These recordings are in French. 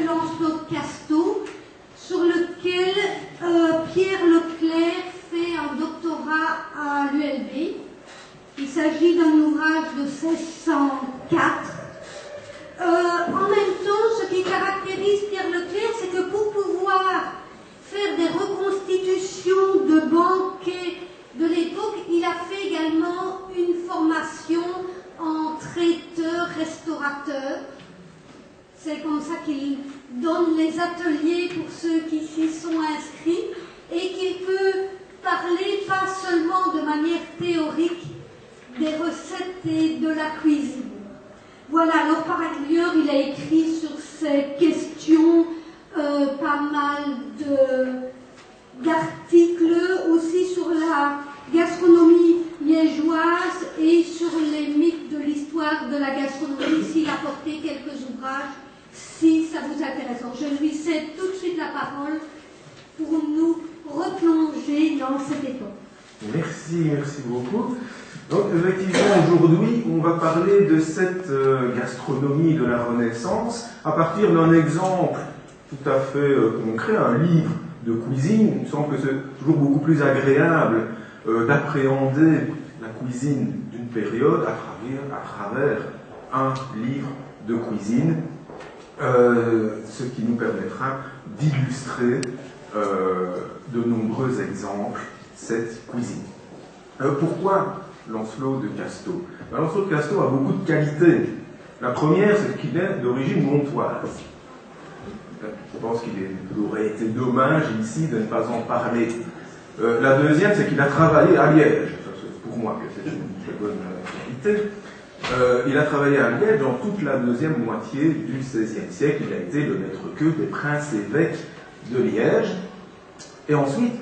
Lancelot de Casteau, sur lequel Pierre Leclerc fait un doctorat à l'ULB. Il s'agit d'un ouvrage de 1604. En même temps, ce qui caractérise Pierre Leclerc, c'est que pour pouvoir faire des reconstitutions de banquets de l'époque, il a fait également une formation en traiteur-restaurateur. C'est comme ça qu'il donne les ateliers pour ceux qui s'y sont inscrits et qu'il peut parler pas seulement de manière théorique des recettes et de la cuisine. Voilà, alors par ailleurs, il a écrit sur ces questions pas mal d'articles, aussi sur la gastronomie liégeoise et sur les mythes de l'histoire de la gastronomie. S'il a porté quelques ouvrages, si ça vous intéresse. Alors, je lui cède tout de suite la parole pour nous replonger dans cette époque. Merci beaucoup. Donc, effectivement, aujourd'hui, on va parler de cette gastronomie de la Renaissance à partir d'un exemple tout à fait concret, un livre de cuisine. Il me semble que c'est toujours beaucoup plus agréable d'appréhender la cuisine d'une période à travers un livre de cuisine, ce qui nous permettra d'illustrer de nombreux exemples cette cuisine. Pourquoi Lancelot de Casteau? Lancelot de Casteau a beaucoup de qualités. La première, c'est qu'il est d'origine montoise. Je pense qu'il aurait été dommage ici de ne pas en parler. La deuxième, c'est qu'il a travaillé à Liège. C'est pour moi que c'est une très bonne qualité. Il a travaillé à Liège dans toute la deuxième moitié du XVIe siècle. Il a été le maître-queux des princes-évêques de Liège. Et ensuite,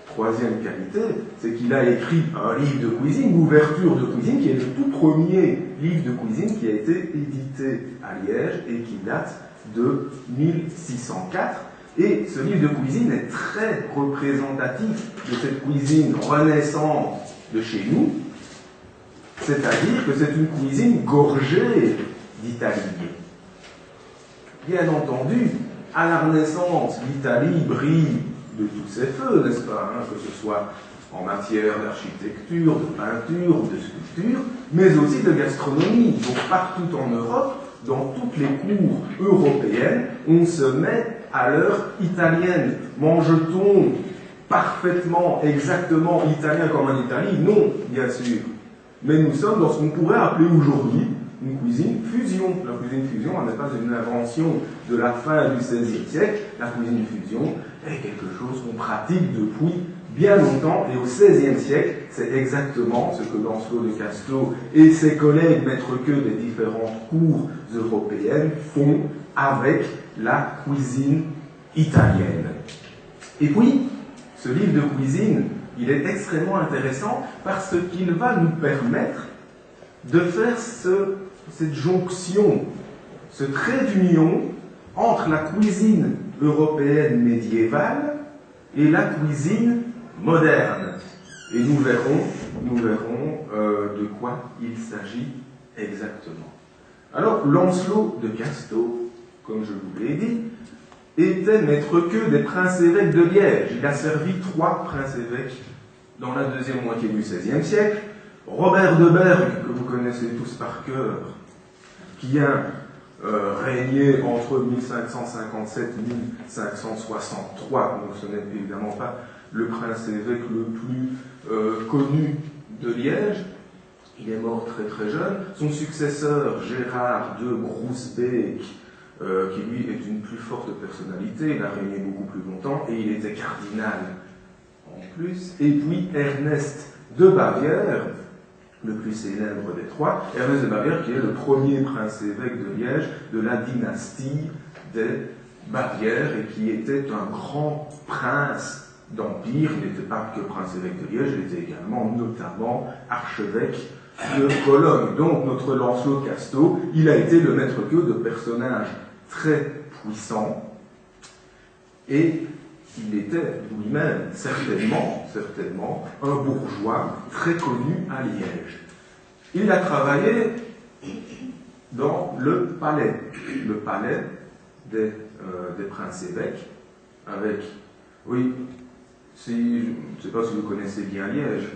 troisième qualité, c'est qu'il a écrit un livre de cuisine, Ouverture de cuisine, qui est le tout premier livre de cuisine qui a été édité à Liège et qui date de 1604. Et ce livre de cuisine est très représentatif de cette cuisine renaissante de chez nous, c'est-à-dire que c'est une cuisine gorgée d'Italie. Bien entendu, à la Renaissance, l'Italie brille de tous ses feux, n'est-ce pas, que ce soit en matière d'architecture, de peinture, de sculpture, mais aussi de gastronomie. Donc partout en Europe, dans toutes les cours européennes, on se met à l'heure italienne. Mange-t-on parfaitement, exactement italien comme en Italie? Non, bien sûr. Mais nous sommes dans ce qu'on pourrait appeler aujourd'hui une cuisine fusion. La cuisine fusion n'est pas une invention de la fin du XVIe siècle. La cuisine fusion est quelque chose qu'on pratique depuis bien longtemps. Et au XVIe siècle, c'est exactement ce que Lancelot de Casteau et ses collègues maîtres-queux des différentes cours européennes font avec la cuisine italienne. Et puis, ce livre de cuisine, il est extrêmement intéressant parce qu'il va nous permettre de faire cette jonction, ce trait d'union entre la cuisine européenne médiévale et la cuisine moderne. Et nous verrons de quoi il s'agit exactement. Alors, Lancelot de Casteau, comme je vous l'ai dit, était maître-queux des princes-évêques de Liège. Il a servi 3 princes-évêques dans la deuxième moitié du XVIe siècle. Robert de Berg, que vous connaissez tous par cœur, qui a régné entre 1557 et 1563, donc ce n'est évidemment pas le prince-évêque le plus connu de Liège. Il est mort très très jeune. Son successeur, Gérard de Groesbeek, qui lui est une plus forte personnalité, il a régné beaucoup plus longtemps, et il était cardinal en plus. Et puis Ernest de Bavière, le plus célèbre des 3, Ernest de Bavière, qui est le premier prince-évêque de Liège de la dynastie des Bavières, et qui était un grand prince d'empire. Il n'était pas que prince-évêque de Liège, il était également notamment archevêque de Cologne. Donc notre Lancelot de Casteau, il a été le maître-queux de personnages très puissants, et il était lui-même certainement un bourgeois très connu à Liège. Il a travaillé dans le palais des princes-évêques, avec, oui, je ne sais pas si vous connaissez bien Liège,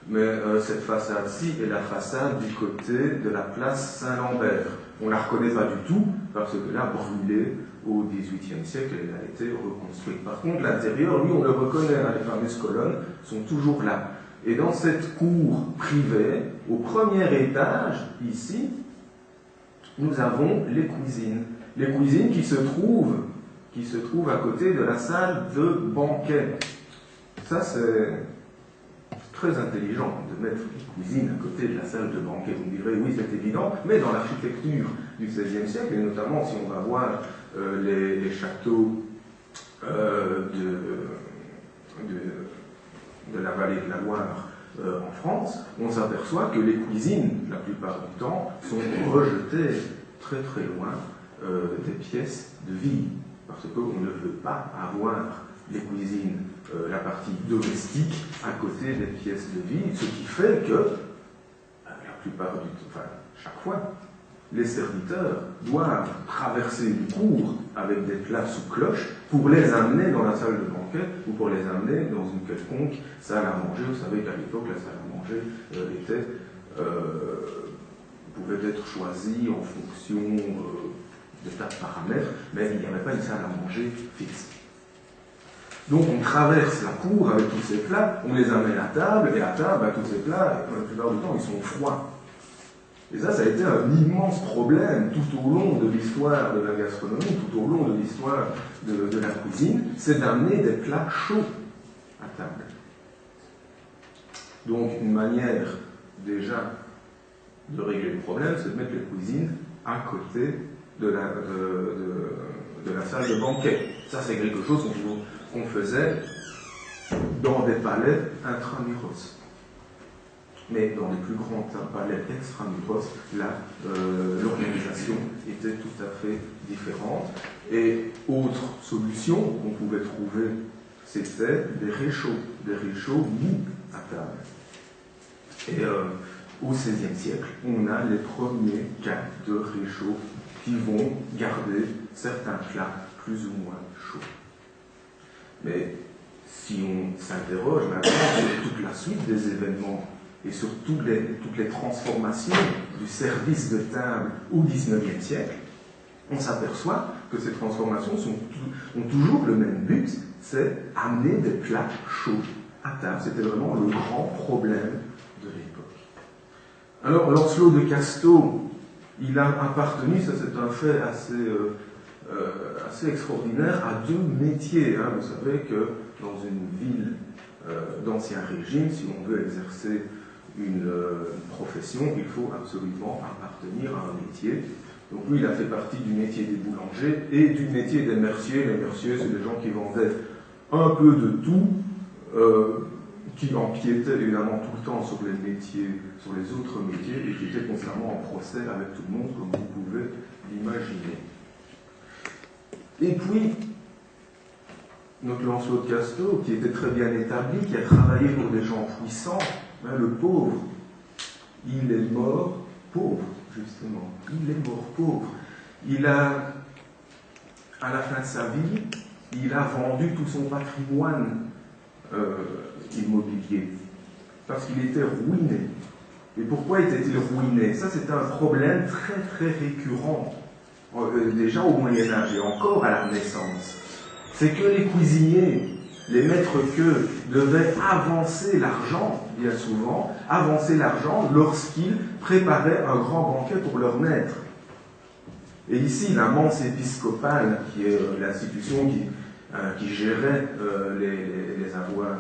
mais cette façade-ci est la façade du côté de la place Saint-Lambert. On ne la reconnaît pas du tout, parce que là, brûlée au XVIIIe siècle, elle a été reconstruite. Par contre, l'intérieur, lui, on le reconnaît, hein, les fameuses colonnes sont toujours là. Et dans cette cour privée, au premier étage, ici, nous avons les cuisines. Les cuisines qui se trouvent à côté de la salle de banquet. Ça, c'est très intelligent de mettre une cuisine à côté de la salle de banquet. Vous me direz, oui, c'est évident, mais dans l'architecture du XVIe siècle, et notamment si on va voir les châteaux de la vallée de la Loire en France, on s'aperçoit que les cuisines, la plupart du temps, sont rejetées très très loin des pièces de vie, parce qu'on ne veut pas avoir les cuisines, la partie domestique, à côté des pièces de vie, ce qui fait que, la plupart du temps, enfin, chaque fois, les serviteurs doivent traverser une cour avec des plats sous cloche pour les amener dans la salle de banquet ou pour les amener dans une quelconque salle à manger. Vous savez qu'à l'époque, la salle à manger pouvait être choisie en fonction de tas de paramètres, mais il n'y avait pas une salle à manger fixe. Donc on traverse la cour avec tous ces plats, on les amène à table, et à table, tous ces plats, la plupart du temps, ils sont froids. Et ça a été un immense problème tout au long de l'histoire de la gastronomie, tout au long de l'histoire de la cuisine, c'est d'amener des plats chauds à table. Donc une manière déjà de régler le problème, c'est de mettre les cuisines à côté de la salle de banquet. Ça, c'est quelque chose qu'on faisait dans des palais intramuros. Mais dans les plus grands palais extramuros, là, l'organisation était tout à fait différente. Et autre solution qu'on pouvait trouver, c'était des réchauds mis à table. Et au XVIe siècle, on a les premiers cas de réchauds qui vont garder certains plats plus ou moins chauds. Mais si on s'interroge maintenant sur toute la suite des événements et sur toutes les transformations du service de table au XIXe siècle, on s'aperçoit que ces transformations ont toujours le même but, c'est amener des plats chauds à table. C'était vraiment le grand problème de l'époque. Alors, Lancelot de Casteau, il a appartenu, ça c'est un fait assez extraordinaire, à deux métiers. Hein. Vous savez que dans une ville d'Ancien Régime, si on veut exercer une profession, il faut absolument appartenir à un métier. Donc lui, il a fait partie du métier des boulangers et du métier des merciers. Les merciers, c'est des gens qui vendaient un peu de tout, qui empiétaient évidemment tout le temps sur les métiers, sur les autres métiers, et qui étaient constamment en procès avec tout le monde, comme vous pouvez l'imaginer. Et puis, notre Lancelot de Casteau, qui était très bien établi, qui a travaillé pour des gens puissants, le pauvre, il est mort pauvre, justement. Il est mort pauvre. Il a, à la fin de sa vie, il a vendu tout son patrimoine immobilier, parce qu'il était ruiné. Et pourquoi était-il ruiné? Ça, c'était un problème très très récurrent, déjà au Moyen-Âge et encore à la Renaissance. C'est que les cuisiniers, les maîtres-queux, devaient avancer l'argent, bien souvent, avancer l'argent lorsqu'ils préparaient un grand banquet pour leur maître. Et ici, la mense épiscopale, qui est l'institution qui gérait les avoirs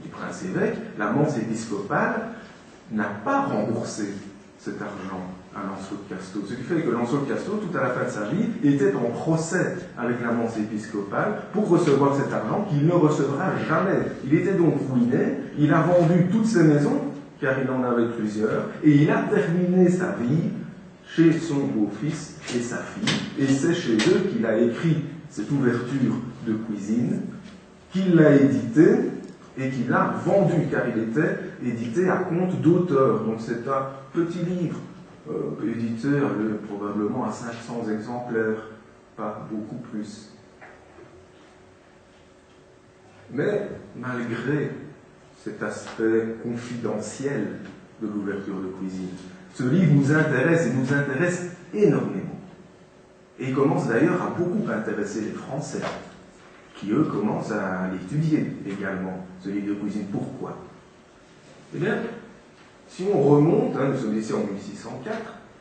du prince-évêque, la mense épiscopale n'a pas remboursé cet argent à Lancelot de Casteau. Ce qui fait que Lancelot de Casteau, tout à la fin de sa vie, était en procès avec la mense épiscopale pour recevoir cet argent qu'il ne recevra jamais. Il était donc ruiné, il a vendu toutes ses maisons, car il en avait plusieurs, et il a terminé sa vie chez son beau-fils et sa fille, et c'est chez eux qu'il a écrit cette ouverture de cuisine, qu'il l'a éditée et qu'il a vendue, car il était édité à compte d'auteur. Donc c'est un petit livre édité probablement à 500 exemplaires, pas beaucoup plus. Mais malgré cet aspect confidentiel de l'ouverture de cuisine, ce livre nous intéresse et nous intéresse énormément. Et il commence d'ailleurs à beaucoup intéresser les Français, qui eux commencent à l'étudier également, ce livre de cuisine. Pourquoi? Eh bien, si on remonte, nous sommes ici en 1604,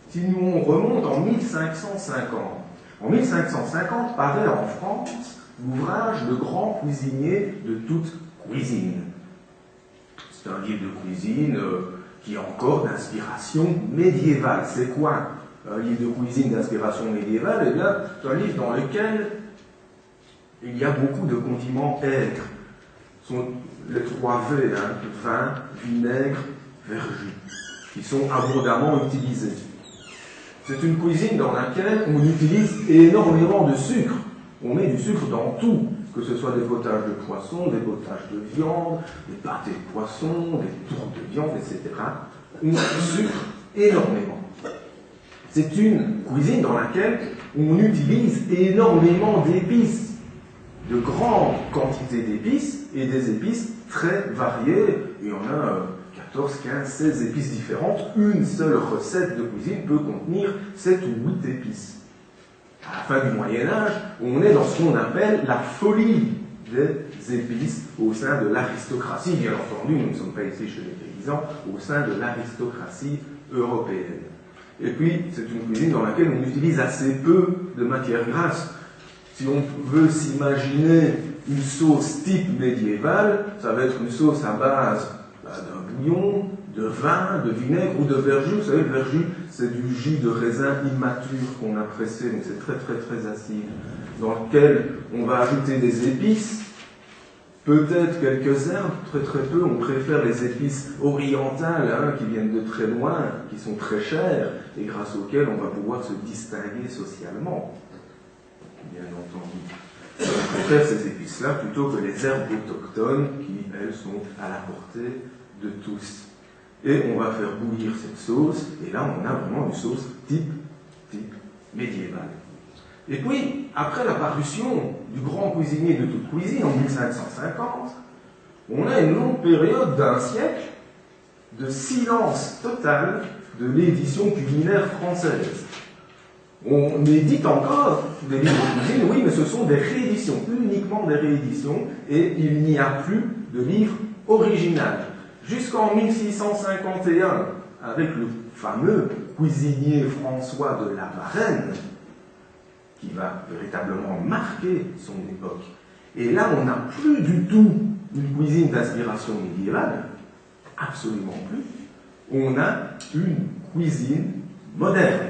si on remonte en 1550, en 1550 paraît en France l'ouvrage Le grand cuisinier de toute cuisine. C'est un livre de cuisine qui est encore d'inspiration médiévale. C'est quoi un livre de cuisine d'inspiration médiévale? Eh bien, c'est un livre dans lequel il y a beaucoup de condiments aigres. Ce sont les 3 V, vin, vinaigre, verjus, qui sont abondamment utilisés. C'est une cuisine dans laquelle on utilise énormément de sucre. On met du sucre dans tout, que ce soit des potages de poisson, des potages de viande, des pâtés de poisson, des tourtes de viande, etc. On sucre énormément. C'est une cuisine dans laquelle on utilise énormément d'épices, de grandes quantités d'épices, et des épices très variées. Il y en a 14, 15, 16 épices différentes. Une seule recette de cuisine peut contenir 7 ou 8 épices. À la fin du Moyen-Âge, on est dans ce qu'on appelle la folie des épices au sein de l'aristocratie. Bien entendu, nous ne sommes pas ici chez les paysans, au sein de l'aristocratie européenne. Et puis, c'est une cuisine dans laquelle on utilise assez peu de matières grasses. Si on veut s'imaginer une sauce type médiévale, ça va être une sauce à base d'un bouillon, de vin, de vinaigre ou de verjus. Vous savez, le verjus, c'est du jus de raisin immature qu'on a pressé, donc c'est très très très acide, dans lequel on va ajouter des épices, peut-être quelques herbes, très très peu. On préfère les épices orientales, qui viennent de très loin, qui sont très chères, et grâce auxquelles on va pouvoir se distinguer socialement, bien entendu. On préfère ces épices-là plutôt que les herbes autochtones qui, elles, sont à la portée de tous. Et on va faire bouillir cette sauce, et là on a vraiment une sauce type médiévale. Et puis, après la parution du grand cuisinier de toute cuisine en 1550, on a une longue période d'1 siècle de silence total de l'édition culinaire française. On édite encore des livres de cuisine, oui, mais ce sont des rééditions, uniquement des rééditions, et il n'y a plus de livre original. Jusqu'en 1651, avec le fameux cuisinier François de la Varenne, qui va véritablement marquer son époque. Et là, on n'a plus du tout une cuisine d'inspiration médiévale, absolument plus. On a une cuisine moderne.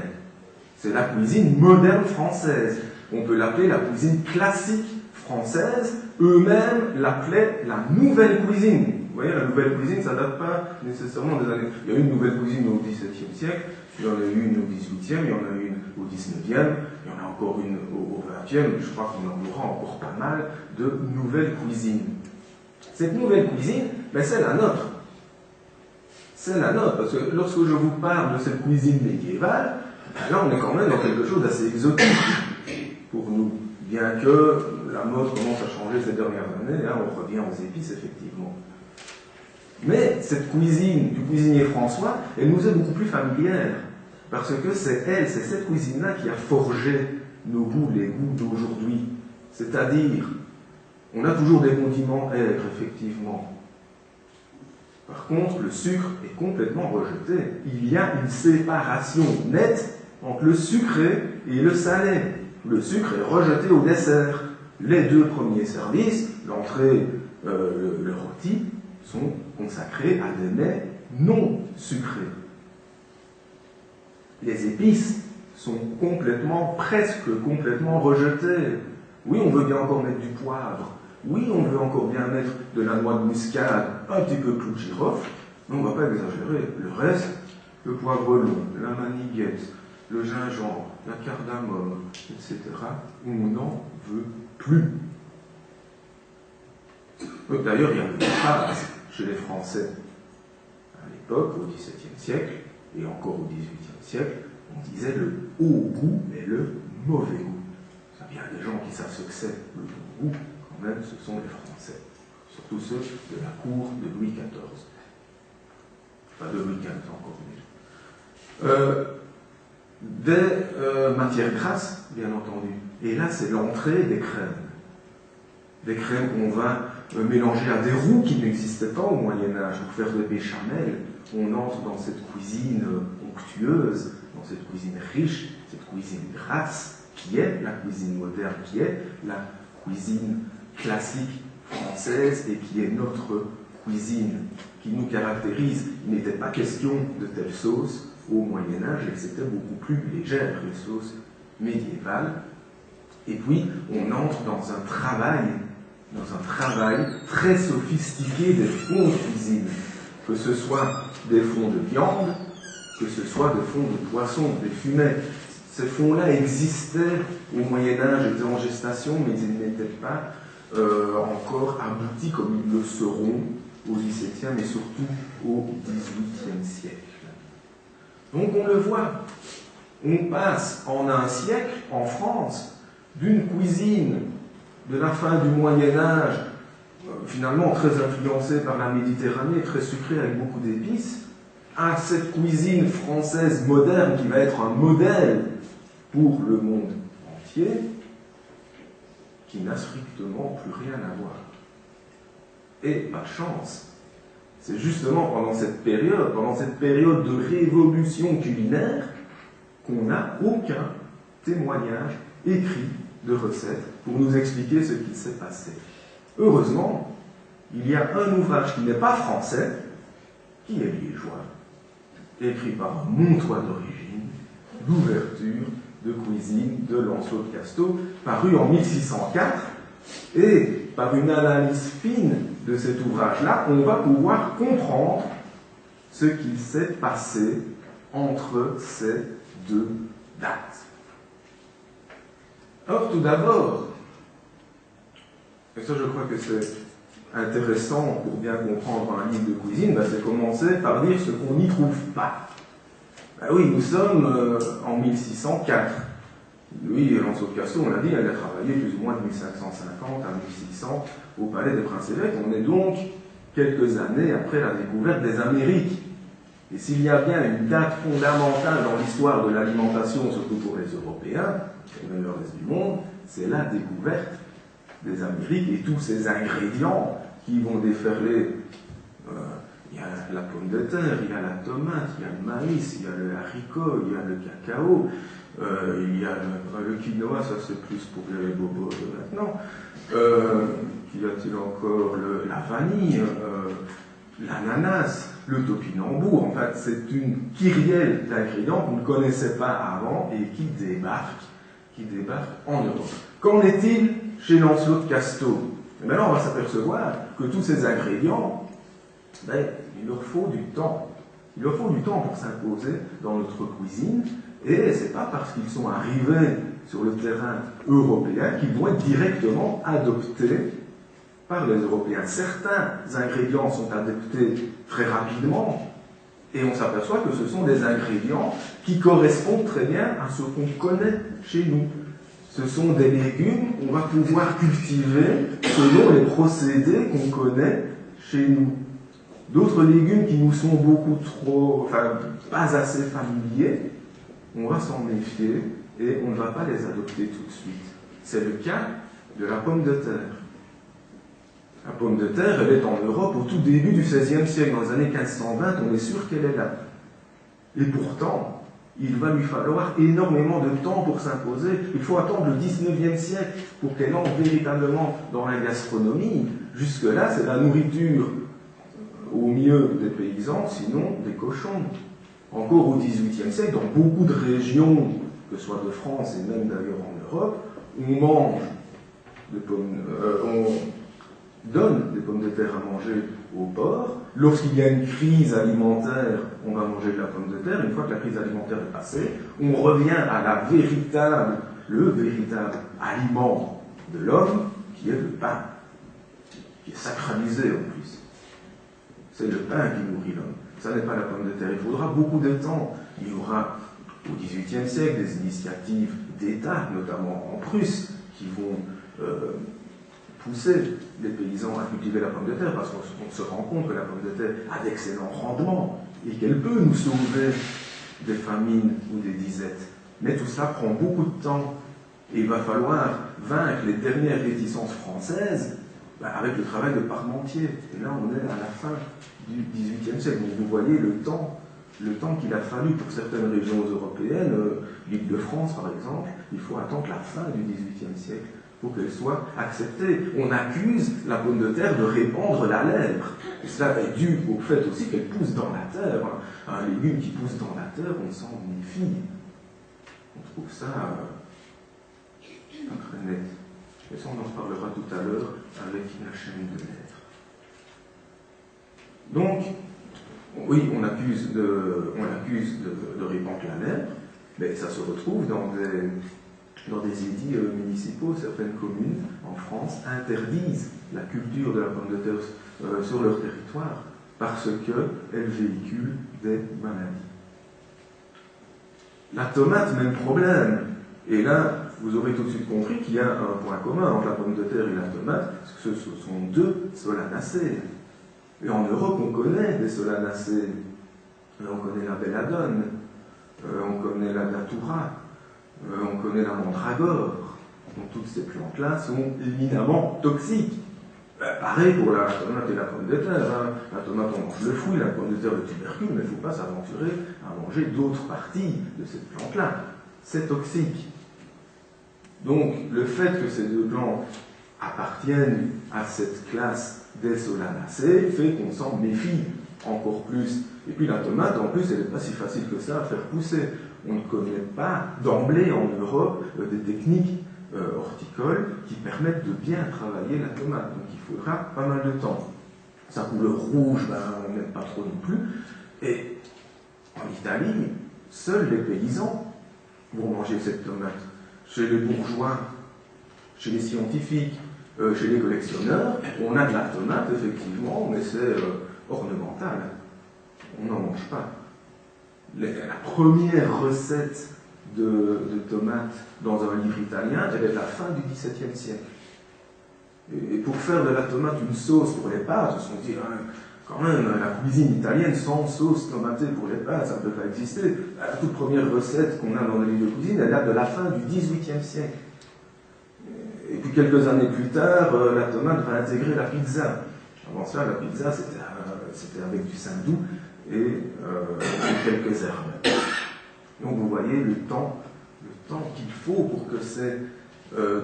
C'est la cuisine moderne française. On peut l'appeler la cuisine classique française. Eux-mêmes l'appelaient la nouvelle cuisine. Vous voyez, la nouvelle cuisine, ça ne date pas nécessairement des années... Il y a eu une nouvelle cuisine au XVIIe siècle, il y en a eu une au XVIIIe, il y en a eu une au XIXe, il y en a encore une au XXe, je crois qu'on en aura encore pas mal de nouvelles cuisines. Cette nouvelle cuisine, c'est la nôtre. C'est la nôtre, parce que lorsque je vous parle de cette cuisine médiévale, là on est quand même dans quelque chose d'assez exotique pour nous. Bien que la mode commence à changer ces dernières années, on revient aux épices effectivement. Mais cette cuisine du cuisinier François, elle nous est beaucoup plus familière, parce que c'est cette cuisine-là qui a forgé nos goûts, les goûts d'aujourd'hui. C'est-à-dire, on a toujours des condiments aigres, effectivement. Par contre, le sucre est complètement rejeté. Il y a une séparation nette entre le sucré et le salé. Le sucre est rejeté au dessert. Les 2 premiers services, l'entrée, le rôti, sont consacrés à des mets non sucrés. Les épices sont presque complètement rejetées. Oui, on veut bien encore mettre du poivre. Oui, on veut encore bien mettre de la noix de muscade, un petit peu de clou de girofle, mais on ne va pas exagérer. Le reste, le poivre long, la maniguette, le gingembre, la cardamome, etc., on n'en veut plus. D'ailleurs, il y a une phrase chez les Français, à l'époque, au XVIIe siècle, Et encore au XVIIIe siècle, on disait le haut goût et le mauvais goût. Il y a des gens qui savent ce que c'est le bon goût, quand même, ce sont les Français. Surtout ceux de la cour de Louis XIV. Pas de Louis XV encore mieux. Des matières grasses, bien entendu. Et là, c'est l'entrée des crèmes. Des crèmes qu'on va mélanger à des roux qui n'existaient pas au Moyen-Âge. Pour faire des béchamel, on entre dans cette cuisine onctueuse, dans cette cuisine riche, cette cuisine grasse, qui est la cuisine moderne, qui est la cuisine classique française et qui est notre cuisine, qui nous caractérise. Il n'était pas question de telle sauce au Moyen-Âge, et c'était beaucoup plus légère que les sauces médiévales. Et puis, on entre dans un travail très sophistiqué des fonds de cuisine, que ce soit des fonds de viande, que ce soit des fonds de poisson, des fumets. Ces fonds-là existaient au Moyen-Âge, étaient en gestation, mais ils n'étaient pas encore aboutis comme ils le seront au XVIIe et surtout au XVIIIe siècle. Donc on le voit, on passe en un siècle, en France, d'une cuisine de la fin du Moyen-Âge, finalement très influencée par la Méditerranée, très sucrée avec beaucoup d'épices, à cette cuisine française moderne qui va être un modèle pour le monde entier, qui n'a strictement plus rien à voir. Et pas de chance. C'est justement pendant cette période de révolution culinaire, qu'on n'a aucun témoignage écrit de recettes pour nous expliquer ce qui s'est passé. Heureusement, il y a un ouvrage qui n'est pas français, qui est liégeois, écrit par un Montois d'origine, l'ouverture de cuisine de Lancelot de Casteau, paru en 1604, et par une analyse fine de cet ouvrage-là, on va pouvoir comprendre ce qu'il s'est passé entre ces deux dates. Alors tout d'abord, et ça je crois que c'est intéressant pour bien comprendre un livre de cuisine, c'est commencer par dire ce qu'on n'y trouve pas. Oui, nous sommes en 1604. Lui, Lancelot de Casteau, on l'a dit, il a travaillé plus ou moins de 1550 à 1600 au palais des Princes-Évêques. On est donc quelques années après la découverte des Amériques. Et s'il y a bien une date fondamentale dans l'histoire de l'alimentation, surtout pour les Européens, et même le reste du monde, c'est la découverte des Amériques et tous ces ingrédients qui vont déferler. Il y a la pomme de terre, il y a la tomate, il y a le maïs, il y a le haricot, il y a le cacao, il y a le quinoa, ça c'est plus pour les bobos de maintenant. Qu'y a-t-il encore? La vanille, l'ananas, le topinambou. En fait, c'est une kyrielle d'ingrédients qu'on ne connaissait pas avant et qui débarquent en Europe. Qu'en est-il chez Lancelot de Casteau? Et maintenant, on va s'apercevoir que tous ces ingrédients, il leur faut du temps. Il leur faut du temps pour s'imposer dans notre cuisine, et c'est pas parce qu'ils sont arrivés sur le terrain européen qu'ils vont être directement adoptés par les Européens. Certains ingrédients sont adoptés très rapidement, et on s'aperçoit que ce sont des ingrédients qui correspondent très bien à ce qu'on connaît chez nous. Ce sont des légumes qu'on va pouvoir cultiver selon les procédés qu'on connaît chez nous. D'autres légumes qui nous sont pas assez familiers, on va s'en méfier et on ne va pas les adopter tout de suite. C'est le cas de la pomme de terre. La pomme de terre, elle est en Europe au tout début du XVIe siècle, dans les années 1520, on est sûr qu'elle est là. Et pourtant, il va lui falloir énormément de temps pour s'imposer. Il faut attendre le XIXe siècle pour qu'elle entre véritablement dans la gastronomie. Jusque-là, c'est la nourriture au mieux des paysans, sinon des cochons. Encore au XVIIIe siècle, dans beaucoup de régions, que ce soit de France et même d'ailleurs en Europe, on mange des pommes, on donne des pommes de terre à manger aux porcs. Lorsqu'il y a une crise alimentaire, on va manger de la pomme de terre. Une fois que la crise alimentaire est passée, on revient à le véritable aliment de l'homme, qui est le pain, qui est sacralisé en plus. C'est le pain qui nourrit l'homme. Ça n'est pas la pomme de terre. Il faudra beaucoup de temps. Il y aura au XVIIIe siècle des initiatives d'État, notamment en Prusse, qui vont pousser les paysans à cultiver la pomme de terre, parce qu'on se rend compte que la pomme de terre a d'excellents rendements et qu'elle peut nous sauver des famines ou des disettes. Mais tout cela prend beaucoup de temps. Et il va falloir vaincre les dernières réticences françaises avec le travail de Parmentier. Et là, on est à la fin du XVIIIe siècle. Donc vous voyez le temps qu'il a fallu pour certaines régions européennes, l'Île-de-France par exemple, il faut attendre la fin du XVIIIe siècle pour qu'elle soit acceptée. On accuse la pomme de terre de répandre la lèpre. Et cela est dû au fait aussi qu'elle pousse dans la terre. Un légume qui pousse dans la terre, on s'en méfie. On trouve ça très net. Et ça, on en reparlera tout à l'heure avec la chaîne de lèpre. Donc, oui, on accuse de répandre la lèpre, mais ça se retrouve dans des édits municipaux. Certaines communes en France interdisent la culture de la pomme de terre sur leur territoire parce qu'elle véhicule des maladies. La tomate, même problème. Et là, vous aurez tout de suite compris qu'il y a un point commun entre la pomme de terre et la tomate, parce que ce sont deux solanacées. Et en Europe, on connaît des solanacées. On connaît la belladone, on connaît la datura, on connaît la mandragore. Donc toutes ces plantes-là sont éminemment toxiques. Pareil pour la tomate et la pomme de terre. La tomate, on mange le fruit, la pomme de terre, le tubercule, mais il ne faut pas s'aventurer à manger d'autres parties de cette plante-là. C'est toxique. Donc, le fait que ces deux plantes appartiennent à cette classe des solanacées fait qu'on s'en méfie encore plus. Et puis la tomate, en plus, elle n'est pas si facile que ça à faire pousser. On ne connaît pas d'emblée en Europe des techniques horticoles qui permettent de bien travailler la tomate. Donc il faudra pas mal de temps. Sa couleur rouge, on n'aime pas trop non plus. Et en Italie, seuls les paysans vont manger cette tomate. Chez les bourgeois, chez les scientifiques, chez les collectionneurs, on a de la tomate, effectivement, mais c'est ornemental. On n'en mange pas. La première recette de tomates dans un livre italien, elle est de la fin du XVIIe siècle. Et pour faire de la tomate une sauce pour les pâtes, ils se sont dit, quand même, la cuisine italienne sans sauce tomatée pour les pâtes, ça ne peut pas exister. La toute première recette qu'on a dans les livres de cuisine, elle date de la fin du XVIIIe siècle. Et puis quelques années plus tard, la tomate va intégrer la pizza. Avant ça, la pizza, c'était avec du saindoux et quelques herbes. Donc vous voyez le temps qu'il faut pour que ces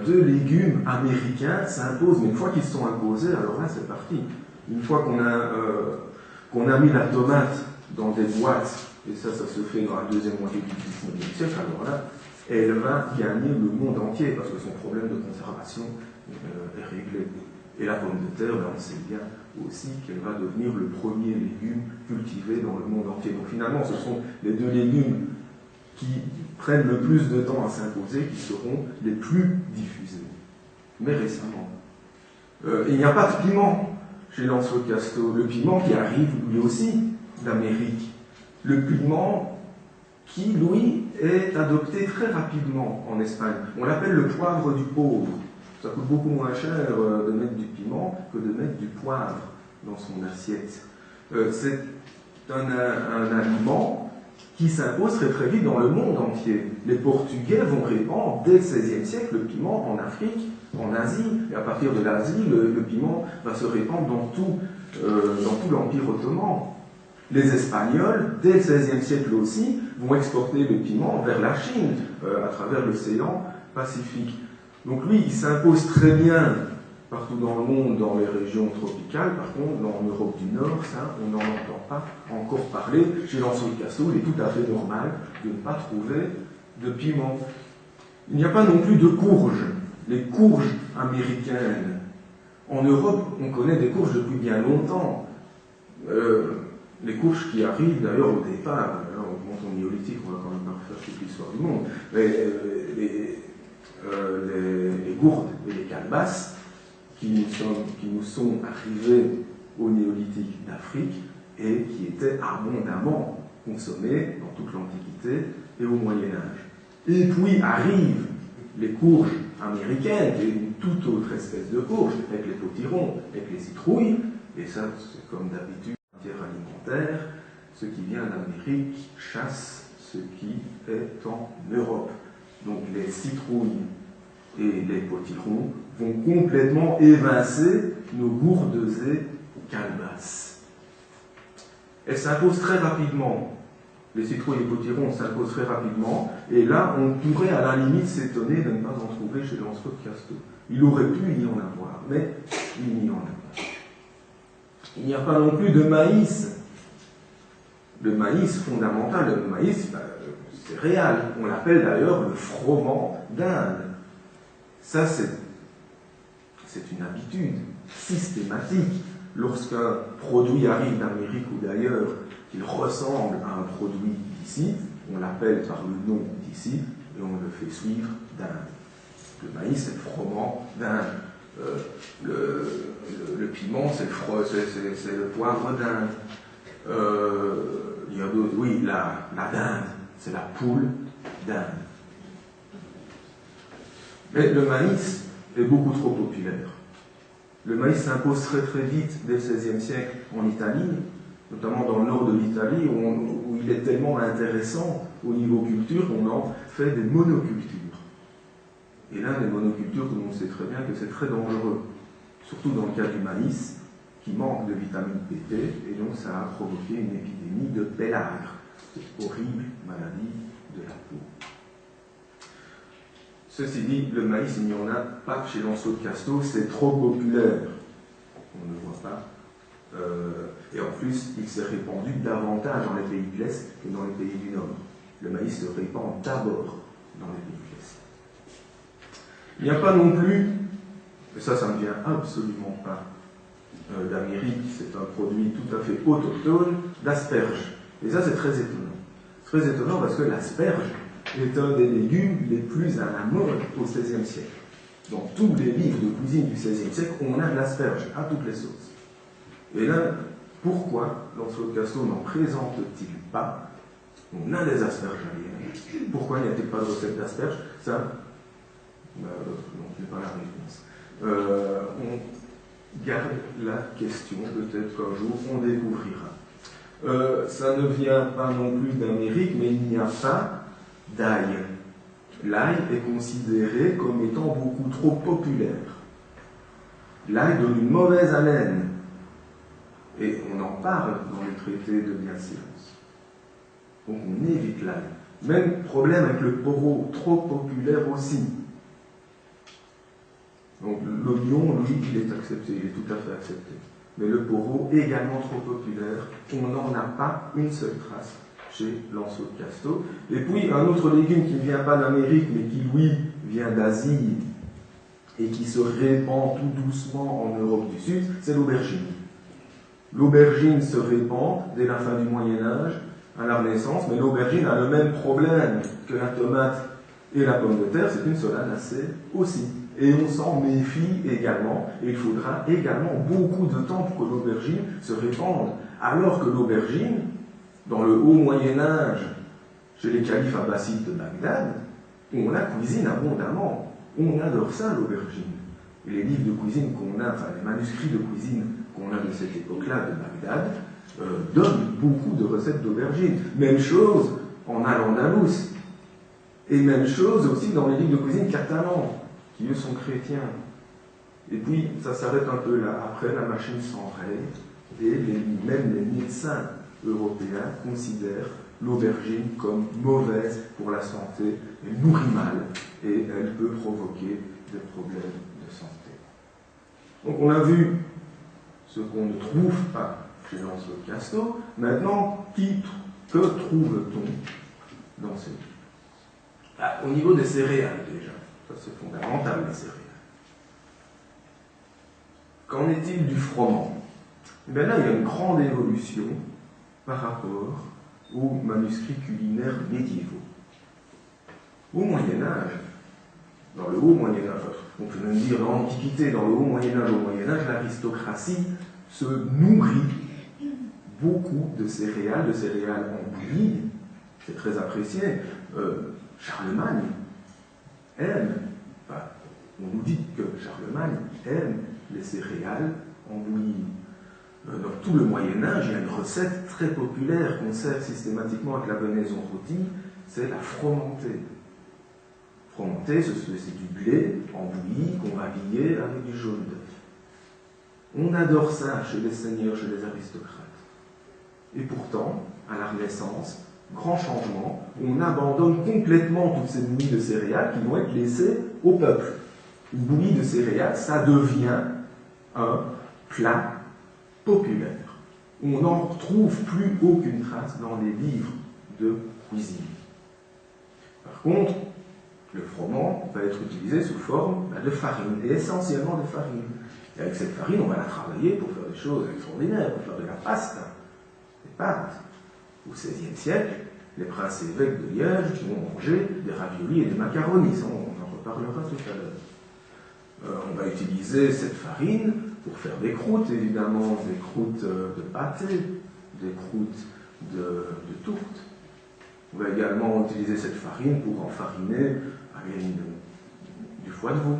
deux légumes américains s'imposent. Mais une fois qu'ils sont imposés, alors là c'est parti. Une fois qu'on a mis la tomate dans des boîtes, et ça se fait dans la deuxième moitié du XIXe siècle, alors là, elle va gagner le monde entier parce que son problème de conservation est réglé. Et la pomme de terre, on sait bien aussi qu'elle va devenir le premier légume cultivé dans le monde entier. Donc finalement, ce sont les deux légumes qui prennent le plus de temps à s'imposer qui seront les plus diffusés. Mais récemment. Il n'y a pas de piment chez Lancelot Casto. Le piment qui arrive lui aussi d'Amérique. Le piment qui, lui, est adopté très rapidement en Espagne. On l'appelle le poivre du pauvre. Ça coûte beaucoup moins cher de mettre du piment que de mettre du poivre dans son assiette. C'est un aliment qui s'impose très très vite dans le monde entier. Les Portugais vont répandre dès le XVIe siècle le piment en Afrique, en Asie, et à partir de l'Asie, le piment va se répandre dans tout l'Empire ottoman. Les Espagnols, dès le XVIe siècle aussi, vont exporter le piment vers la Chine, à travers l'océan Pacifique. Donc lui, il s'impose très bien partout dans le monde, dans les régions tropicales. Par contre, en Europe du Nord, ça, on n'en entend pas encore parler. Chez Lancelot Casto, il est tout à fait normal de ne pas trouver de piment. Il n'y a pas non plus de courges, les courges américaines. En Europe, on connaît des courges depuis bien longtemps. Les courges qui arrivent d'ailleurs au départ, on monte au néolithique, on va quand même pas refaire toute l'histoire du monde, mais les gourdes et les calebasses qui nous sont arrivées au néolithique d'Afrique et qui était abondamment consommé dans toute l'Antiquité et au Moyen-Âge. Et puis arrivent les courges américaines, qui est une toute autre espèce de courge, avec les potirons, avec les citrouilles, et ça, c'est comme d'habitude, en matière alimentaire, ce qui vient d'Amérique chasse ce qui est en Europe. Donc les citrouilles et les potirons vont complètement évincer nos gourdes et calebasses. Elles s'imposent très rapidement. Les citrouilles et les potirons s'imposent très rapidement, et là, on pourrait à la limite s'étonner de ne pas en trouver chez Lancelot de Casteau. Il aurait pu y en avoir, mais il n'y en a pas. Il n'y a pas non plus de maïs. Le maïs fondamental, le maïs céréal, on l'appelle d'ailleurs le froment d'Inde. Ça, c'est une habitude systématique. Lorsqu'un produit arrive d'Amérique ou d'ailleurs, qu'il ressemble à un produit d'ici, on l'appelle par le nom d'ici et on le fait suivre d'Inde. Le maïs, c'est le froment d'Inde. Le piment, c'est le poivre d'Inde. Il y a d'autres, oui, la dinde, c'est la poule d'Inde. Mais le maïs est beaucoup trop populaire. Le maïs s'impose très très vite dès le XVIe siècle en Italie, notamment dans le nord de l'Italie, où il est tellement intéressant au niveau culture qu'on en fait des monocultures. Et l'un des monocultures, comme on sait très bien, que c'est très dangereux, surtout dans le cas du maïs, qui manque de vitamine Pp, et donc ça a provoqué une épidémie de pélagre, cette horrible maladie de la peau. Ceci dit, le maïs, il n'y en a pas chez Lancelot de Casteau, c'est trop populaire. On ne voit pas. Et en plus, il s'est répandu davantage dans les pays de l'Est que dans les pays du Nord. Le maïs se répand d'abord dans les pays de l'Est. Il n'y a pas non plus, et ça ne vient absolument pas d'Amérique, c'est un produit tout à fait autochtone, d'asperges. Et ça, c'est très étonnant. Très étonnant parce que l'asperge est un des légumes les plus à la mode au XVIe siècle. Dans tous les livres de cuisine du XVIe siècle, on a de l'asperge à toutes les sauces. Et là, pourquoi Lancelot de Casteau n'en présente-t-il pas? On a des asperges alliées. Pourquoi n'y a-t-il pas de recette d'asperges? Ça, non, je n'ai pas la réponse. On garde la question, peut-être qu'un jour on découvrira. Ça ne vient pas non plus d'Amérique, mais il n'y a pas d'ail. L'ail est considéré comme étant beaucoup trop populaire. L'ail donne une mauvaise haleine. Et on en parle dans les traités de bienséance. Donc on évite l'ail. Même problème avec le poireau, trop populaire aussi. Donc l'oignon, lui, il est accepté, il est tout à fait accepté. Mais le poireau, également trop populaire, on n'en a pas une seule trace chez Lancelot de Casteau. Et puis un autre légume qui ne vient pas d'Amérique, mais qui, lui, vient d'Asie et qui se répand tout doucement en Europe du Sud, c'est l'aubergine. L'aubergine se répand dès la fin du Moyen-Âge à la Renaissance, mais l'aubergine a le même problème que la tomate et la pomme de terre, c'est une solanacée aussi. Et on s'en méfie également, et il faudra également beaucoup de temps pour que l'aubergine se répande. Alors que l'aubergine, dans le haut Moyen-Âge, chez les califes abbassides de Bagdad, on la cuisine abondamment. On adore ça, l'aubergine. Et les livres de cuisine qu'on a, enfin les manuscrits de cuisine qu'on a de cette époque-là, de Bagdad, donnent beaucoup de recettes d'aubergine. Même chose en Al-Andalus. Et même chose aussi dans les livres de cuisine catalans, qui eux sont chrétiens. Et puis, ça s'arrête un peu là. Après, la machine s'enraye, et même les médecins européens considèrent l'aubergine comme mauvaise pour la santé. Elle nourrit mal, et elle peut provoquer des problèmes de santé. Donc on a vu ce qu'on ne trouve pas chez Lancelot de Casteau. Maintenant, que trouve-t-on dans ces livres? Au niveau des céréales, déjà. Ça, c'est fondamental, les céréales. Qu'en est-il du froment? Eh bien là, il y a une grande évolution par rapport aux manuscrits culinaires médiévaux. Au Moyen-Âge, dans le haut Moyen-Âge, on peut même dire dans l'Antiquité, dans le haut Moyen-Âge, au Moyen-Âge, l'aristocratie se nourrit beaucoup de céréales en bouillie. C'est très apprécié. Charlemagne aime, enfin, on nous dit que Charlemagne aime les céréales en bouillie. Dans tout le Moyen-Âge, il y a une recette très populaire qu'on sert systématiquement avec la venaison rôtie, c'est la fromentée. Fromentée, c'est du blé en bouillie qu'on va lier avec du jaune d'œuf. On adore ça chez les seigneurs, chez les aristocrates. Et pourtant, à la Renaissance, grand changement, on abandonne complètement toutes ces bouillies de céréales qui vont être laissées au peuple. Une bouillie de céréales, ça devient un plat populaire. On n'en retrouve plus aucune trace dans les livres de cuisine. Par contre, le froment va être utilisé sous forme de farine, et essentiellement de farine. Et avec cette farine, on va la travailler pour faire des choses extraordinaires, pour faire de la pasta, des pâtes. Au XVIe siècle, les princes évêques de Liège vont manger des raviolis et des macaronis. Ça, on en reparlera tout à l'heure. On va utiliser cette farine pour faire des croûtes, évidemment, des croûtes de pâté, des croûtes de tourte. On va également utiliser cette farine pour enfariner du foie de veau,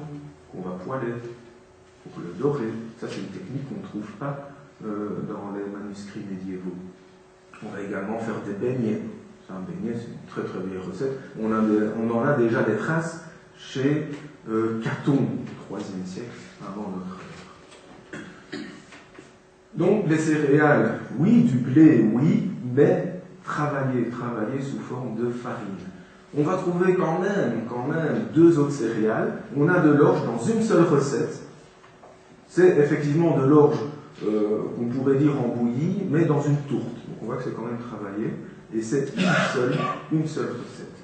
qu'on va poêler, pour le dorer. Ça, c'est une technique qu'on ne trouve pas dans les manuscrits médiévaux. On va également faire des beignets. Un beignet, c'est une très très vieille recette. On en a déjà des traces chez Caton, du IIIe siècle, avant notre ère. Donc, les céréales, oui, du blé, oui, mais travaillées sous forme de farine. On va trouver quand même deux autres céréales. On a de l'orge dans une seule recette. C'est effectivement de l'orge qu'on pourrait dire en bouillie, mais dans une tourte. Donc on voit que c'est quand même travaillé. Et c'est une seule recette.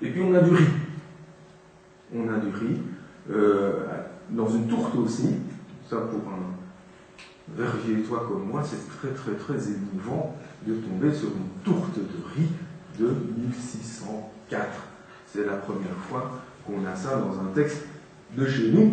Et puis on a du riz. On a du riz dans une tourte aussi. Ça, pour un vervier-toi comme moi, c'est très très très émouvant de tomber sur une tourte de riz de 1604. C'est la première fois qu'on a ça dans un texte de chez nous.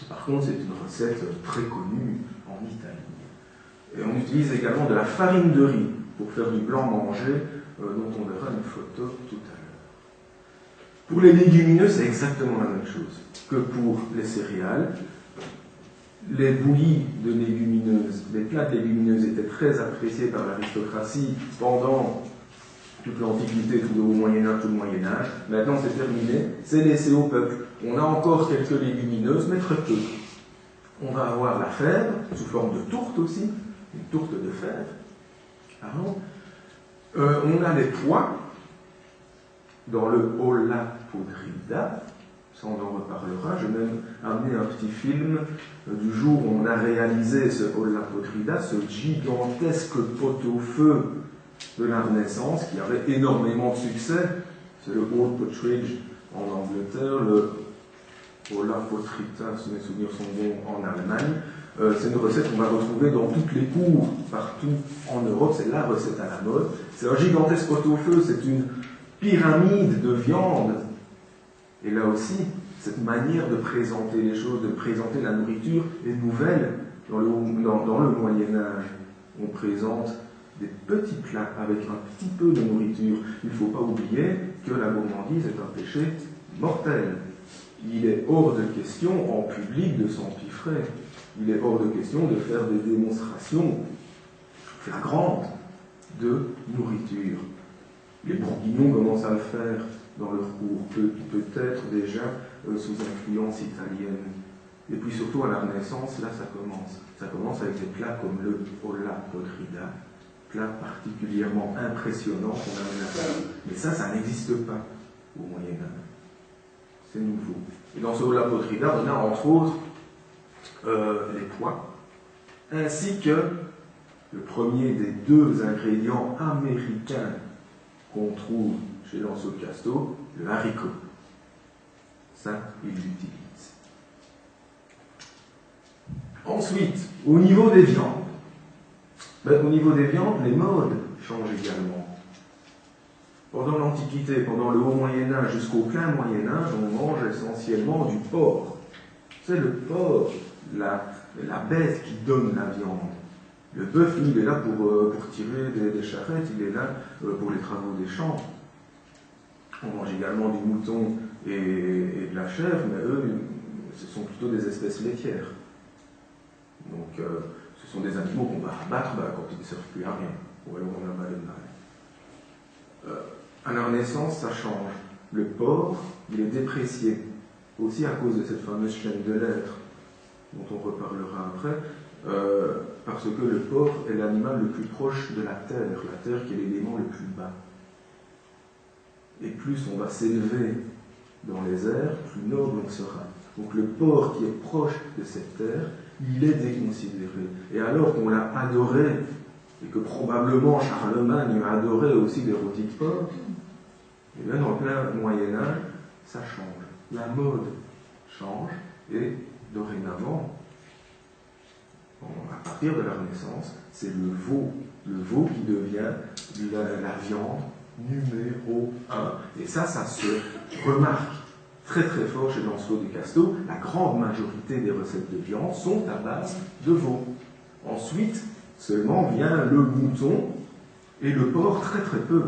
Par contre, c'est une recette très connue en Italie. Et on utilise également de la farine de riz pour faire du blanc mangé, dont on verra une photo tout à l'heure. Pour les légumineuses, c'est exactement la même chose que pour les céréales. Les bouillies de légumineuses, les plats de légumineuses étaient très appréciés par l'aristocratie pendant toute l'Antiquité, tout le Haut Moyen-Âge, tout le Moyen-Âge. Maintenant, c'est terminé, c'est laissé au peuple. On a encore quelques légumineuses, mais très peu. On va avoir la fève, sous forme de tourte aussi, une tourte de fève. On a les pois, dans le olla podrida, ça on en reparlera. J'ai même amené un petit film du jour où on a réalisé ce olla podrida, ce gigantesque pot-au-feu de la Renaissance, qui avait énormément de succès. C'est le Old Potteridge en Angleterre, le Olla Potrita, si mes souvenirs sont bons, en Allemagne. C'est une recette qu'on va retrouver dans toutes les cours, partout en Europe. C'est la recette à la mode. C'est un gigantesque pot-au-feu, c'est une pyramide de viande. Et là aussi, cette manière de présenter les choses, de présenter la nourriture est nouvelle dans le Moyen-Âge. On présente des petits plats avec un petit peu de nourriture. Il ne faut pas oublier que la gourmandise est un péché mortel. Il est hors de question en public de s'empiffrer. Il est hors de question de faire des démonstrations flagrantes de nourriture. Les Bourguignons commencent à le faire dans leur cours, peut-être déjà sous influence italienne. Et puis surtout à la Renaissance, là ça commence. Ça commence avec des plats comme le olla podrida, plat particulièrement impressionnant qu'on amène à table. Mais ça n'existe pas au Moyen-Âge. C'est nouveau. Et dans ce olla podrida, on a entre autres les pois, ainsi que le premier des deux ingrédients américains qu'on trouve chez Lancelot de Casteau, le haricot. Ça, il l'utilise. Ensuite, au niveau des viandes. Au niveau des viandes, les modes changent également. Pendant l'Antiquité, pendant le Haut Moyen-Âge jusqu'au plein Moyen-Âge, on mange essentiellement du porc. C'est le porc, la bête qui donne la viande. Le bœuf, lui, il est là pour tirer des charrettes, il est là pour les travaux des champs. On mange également du mouton et de la chèvre, mais eux, ce sont plutôt des espèces laitières. Donc, ce sont des animaux qu'on va abattre quand ils ne servent plus à rien, ou alors on a mal de mal. À la Renaissance, ça change. Le porc, il est déprécié, aussi à cause de cette fameuse chaîne de l'être, dont on reparlera après, parce que le porc est l'animal le plus proche de la terre qui est l'élément le plus bas. Et plus on va s'élever dans les airs, plus noble on sera. Donc le porc qui est proche de cette terre, il est déconsidéré. Et alors qu'on l'a adoré, et que probablement Charlemagne a adoré aussi les rôtis de porc, et bien dans le plein Moyen-Âge, ça change. La mode change, et dorénavant, à partir de la Renaissance, c'est le veau qui devient la viande numéro 1. Et ça se remarque très très fort chez Lancelot de Casteau. La grande majorité des recettes de viande sont à base de veau. Ensuite, seulement vient le mouton et le porc très très peu.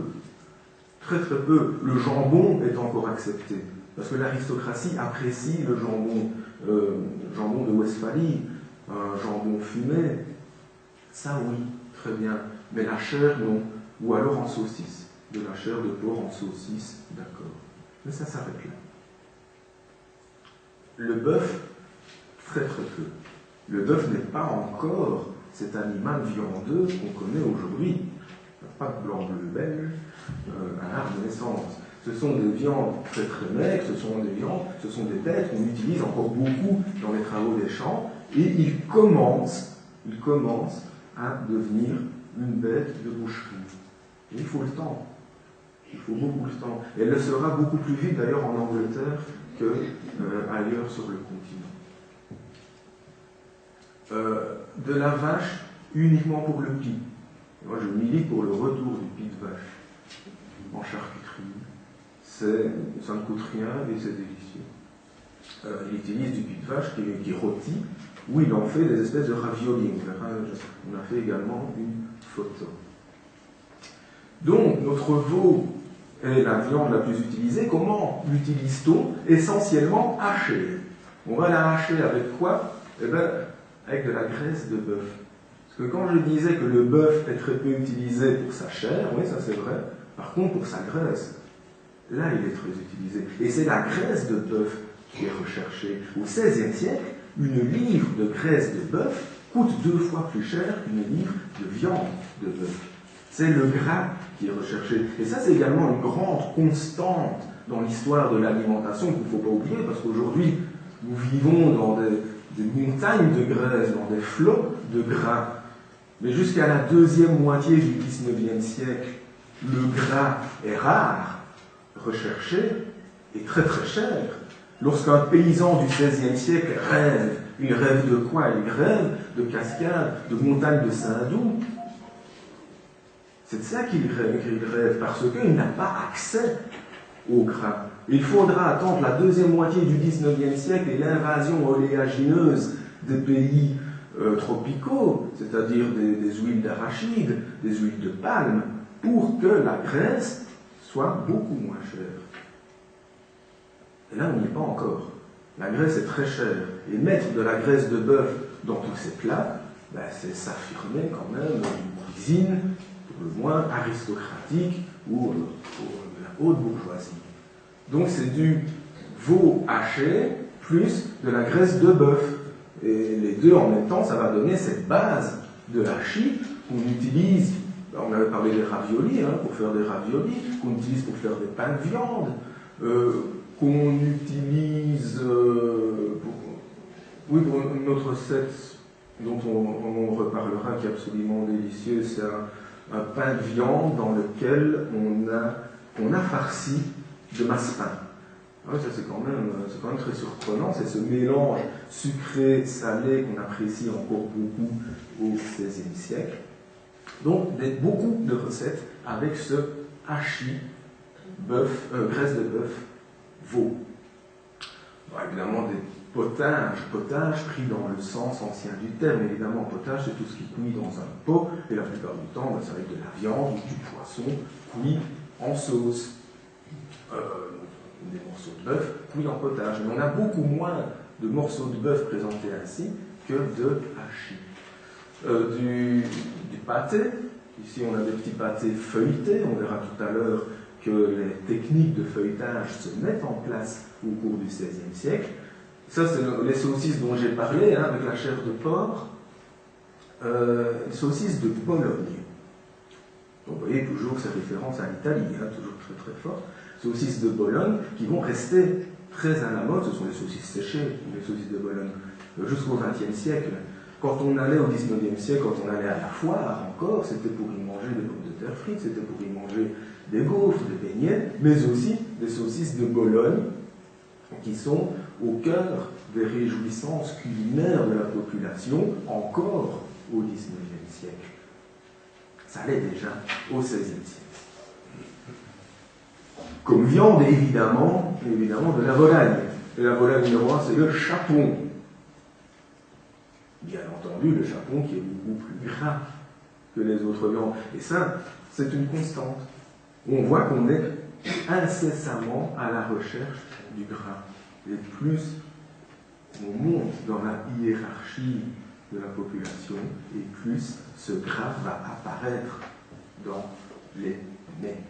Très très peu. Le jambon est encore accepté. Parce que l'aristocratie apprécie le jambon de Westphalie, un jambon fumé. Ça oui, très bien. Mais la chair, non. Ou alors en saucisse. De la chair de porc en saucisse, d'accord. Mais ça s'arrête là. Le bœuf, très très peu. Le bœuf n'est pas encore cet animal viandeux qu'on connaît aujourd'hui. Pas de blanc-bleu belge à la Renaissance. Ce sont des viandes très très maigres, ce sont des bêtes qu'on utilise encore beaucoup dans les travaux des champs, et il commence à devenir une bête de boucherie. Et il faut le temps. Il faut beaucoup de temps. Et elle le sera beaucoup plus vite d'ailleurs en Angleterre qu'ailleurs sur le continent. De la vache uniquement pour le pis. Moi je milite pour le retour du pis de vache en charcuterie. Ça ne coûte rien et c'est délicieux. Il utilise du pis de vache qui est rôti, où il en fait des espèces de raviolis. On a fait également une photo. Donc notre veau est la viande la plus utilisée. Comment l'utilise-t-on? Essentiellement hachée. On va la hacher avec quoi? Eh bien, avec de la graisse de bœuf. Parce que quand je disais que le bœuf est très peu utilisé pour sa chair, oui, ça c'est vrai. Par contre, pour sa graisse, là, il est très utilisé. Et c'est la graisse de bœuf qui est recherchée. Au XVIe siècle, une livre de graisse de bœuf coûte 2 fois plus cher qu'une livre de viande de bœuf. C'est le gras qui est recherché. Et ça, c'est également une grande constante dans l'histoire de l'alimentation qu'il ne faut pas oublier, parce qu'aujourd'hui, nous vivons dans des montagnes de graisse, dans des flots de gras. Mais jusqu'à la deuxième moitié du XIXe siècle, le gras est rare, recherché et très très cher. Lorsqu'un paysan du XVIe siècle rêve, il rêve de quoi? Il rêve de cascades, de montagnes de Saint-Doux. C'est de ça qu'il rêve, parce qu'il n'a pas accès au gras. Il faudra attendre la deuxième moitié du XIXe siècle et l'invasion oléagineuse des pays tropicaux, c'est-à-dire des huiles d'arachide, des huiles de palme, pour que la graisse soit beaucoup moins chère. Et là, on n'y est pas encore. La graisse est très chère. Et mettre de la graisse de bœuf dans tous ces plats, c'est s'affirmer quand même une cuisine, pour le moins aristocratique, ou de la haute bourgeoisie. Donc c'est du veau haché plus de la graisse de bœuf. Et les deux en même temps, ça va donner cette base de hachis qu'on utilise. On avait parlé des raviolis, pour faire des raviolis, qu'on utilise pour faire des pains de viande, qu'on utilise pour une autre recette dont on reparlera, qui est absolument délicieux, c'est un pain de viande dans lequel on a farci de masse-pain. Ah oui, ça c'est quand même très surprenant, c'est ce mélange sucré-salé qu'on apprécie encore beaucoup au XVIe siècle. Donc, beaucoup de recettes avec ce hachis, graisse de bœuf, veau. Bon, évidemment, potage, potage pris dans le sens ancien du terme. Évidemment, potage, c'est tout ce qui cuit dans un pot, et la plupart du temps, ça va être de la viande ou du poisson cuit en sauce. Des morceaux de bœuf cuits en potage. Mais on a beaucoup moins de morceaux de bœuf présentés ainsi que de hachis. Du pâté, ici on a des petits pâtés feuilletés, on verra tout à l'heure que les techniques de feuilletage se mettent en place au cours du XVIe siècle. Ça, c'est les saucisses dont j'ai parlé, hein, avec la chair de porc. Les saucisses de Bologne. Donc, vous voyez toujours ces références à l'Italie, hein, toujours très très fortes. Saucisses de Bologne qui vont rester très à la mode. Ce sont les saucisses séchées, les saucisses de Bologne, jusqu'au XXe siècle. Quand on allait au XIXe siècle, quand on allait à la foire encore, c'était pour y manger des pommes de terre frites, c'était pour y manger des gaufres, des beignets, mais aussi des saucisses de Bologne qui sont au cœur des réjouissances culinaires de la population, encore au XIXe siècle. Ça l'est déjà au XVIe siècle. Comme viande, évidemment de la volaille. Et la volaille numéro 1, c'est le chapon. Bien entendu, le chapon qui est beaucoup plus gras que les autres viandes. Et ça, c'est une constante. On voit qu'on est incessamment à la recherche du gras. Et plus on monte dans la hiérarchie de la population, et plus ce gras va apparaître dans les mets.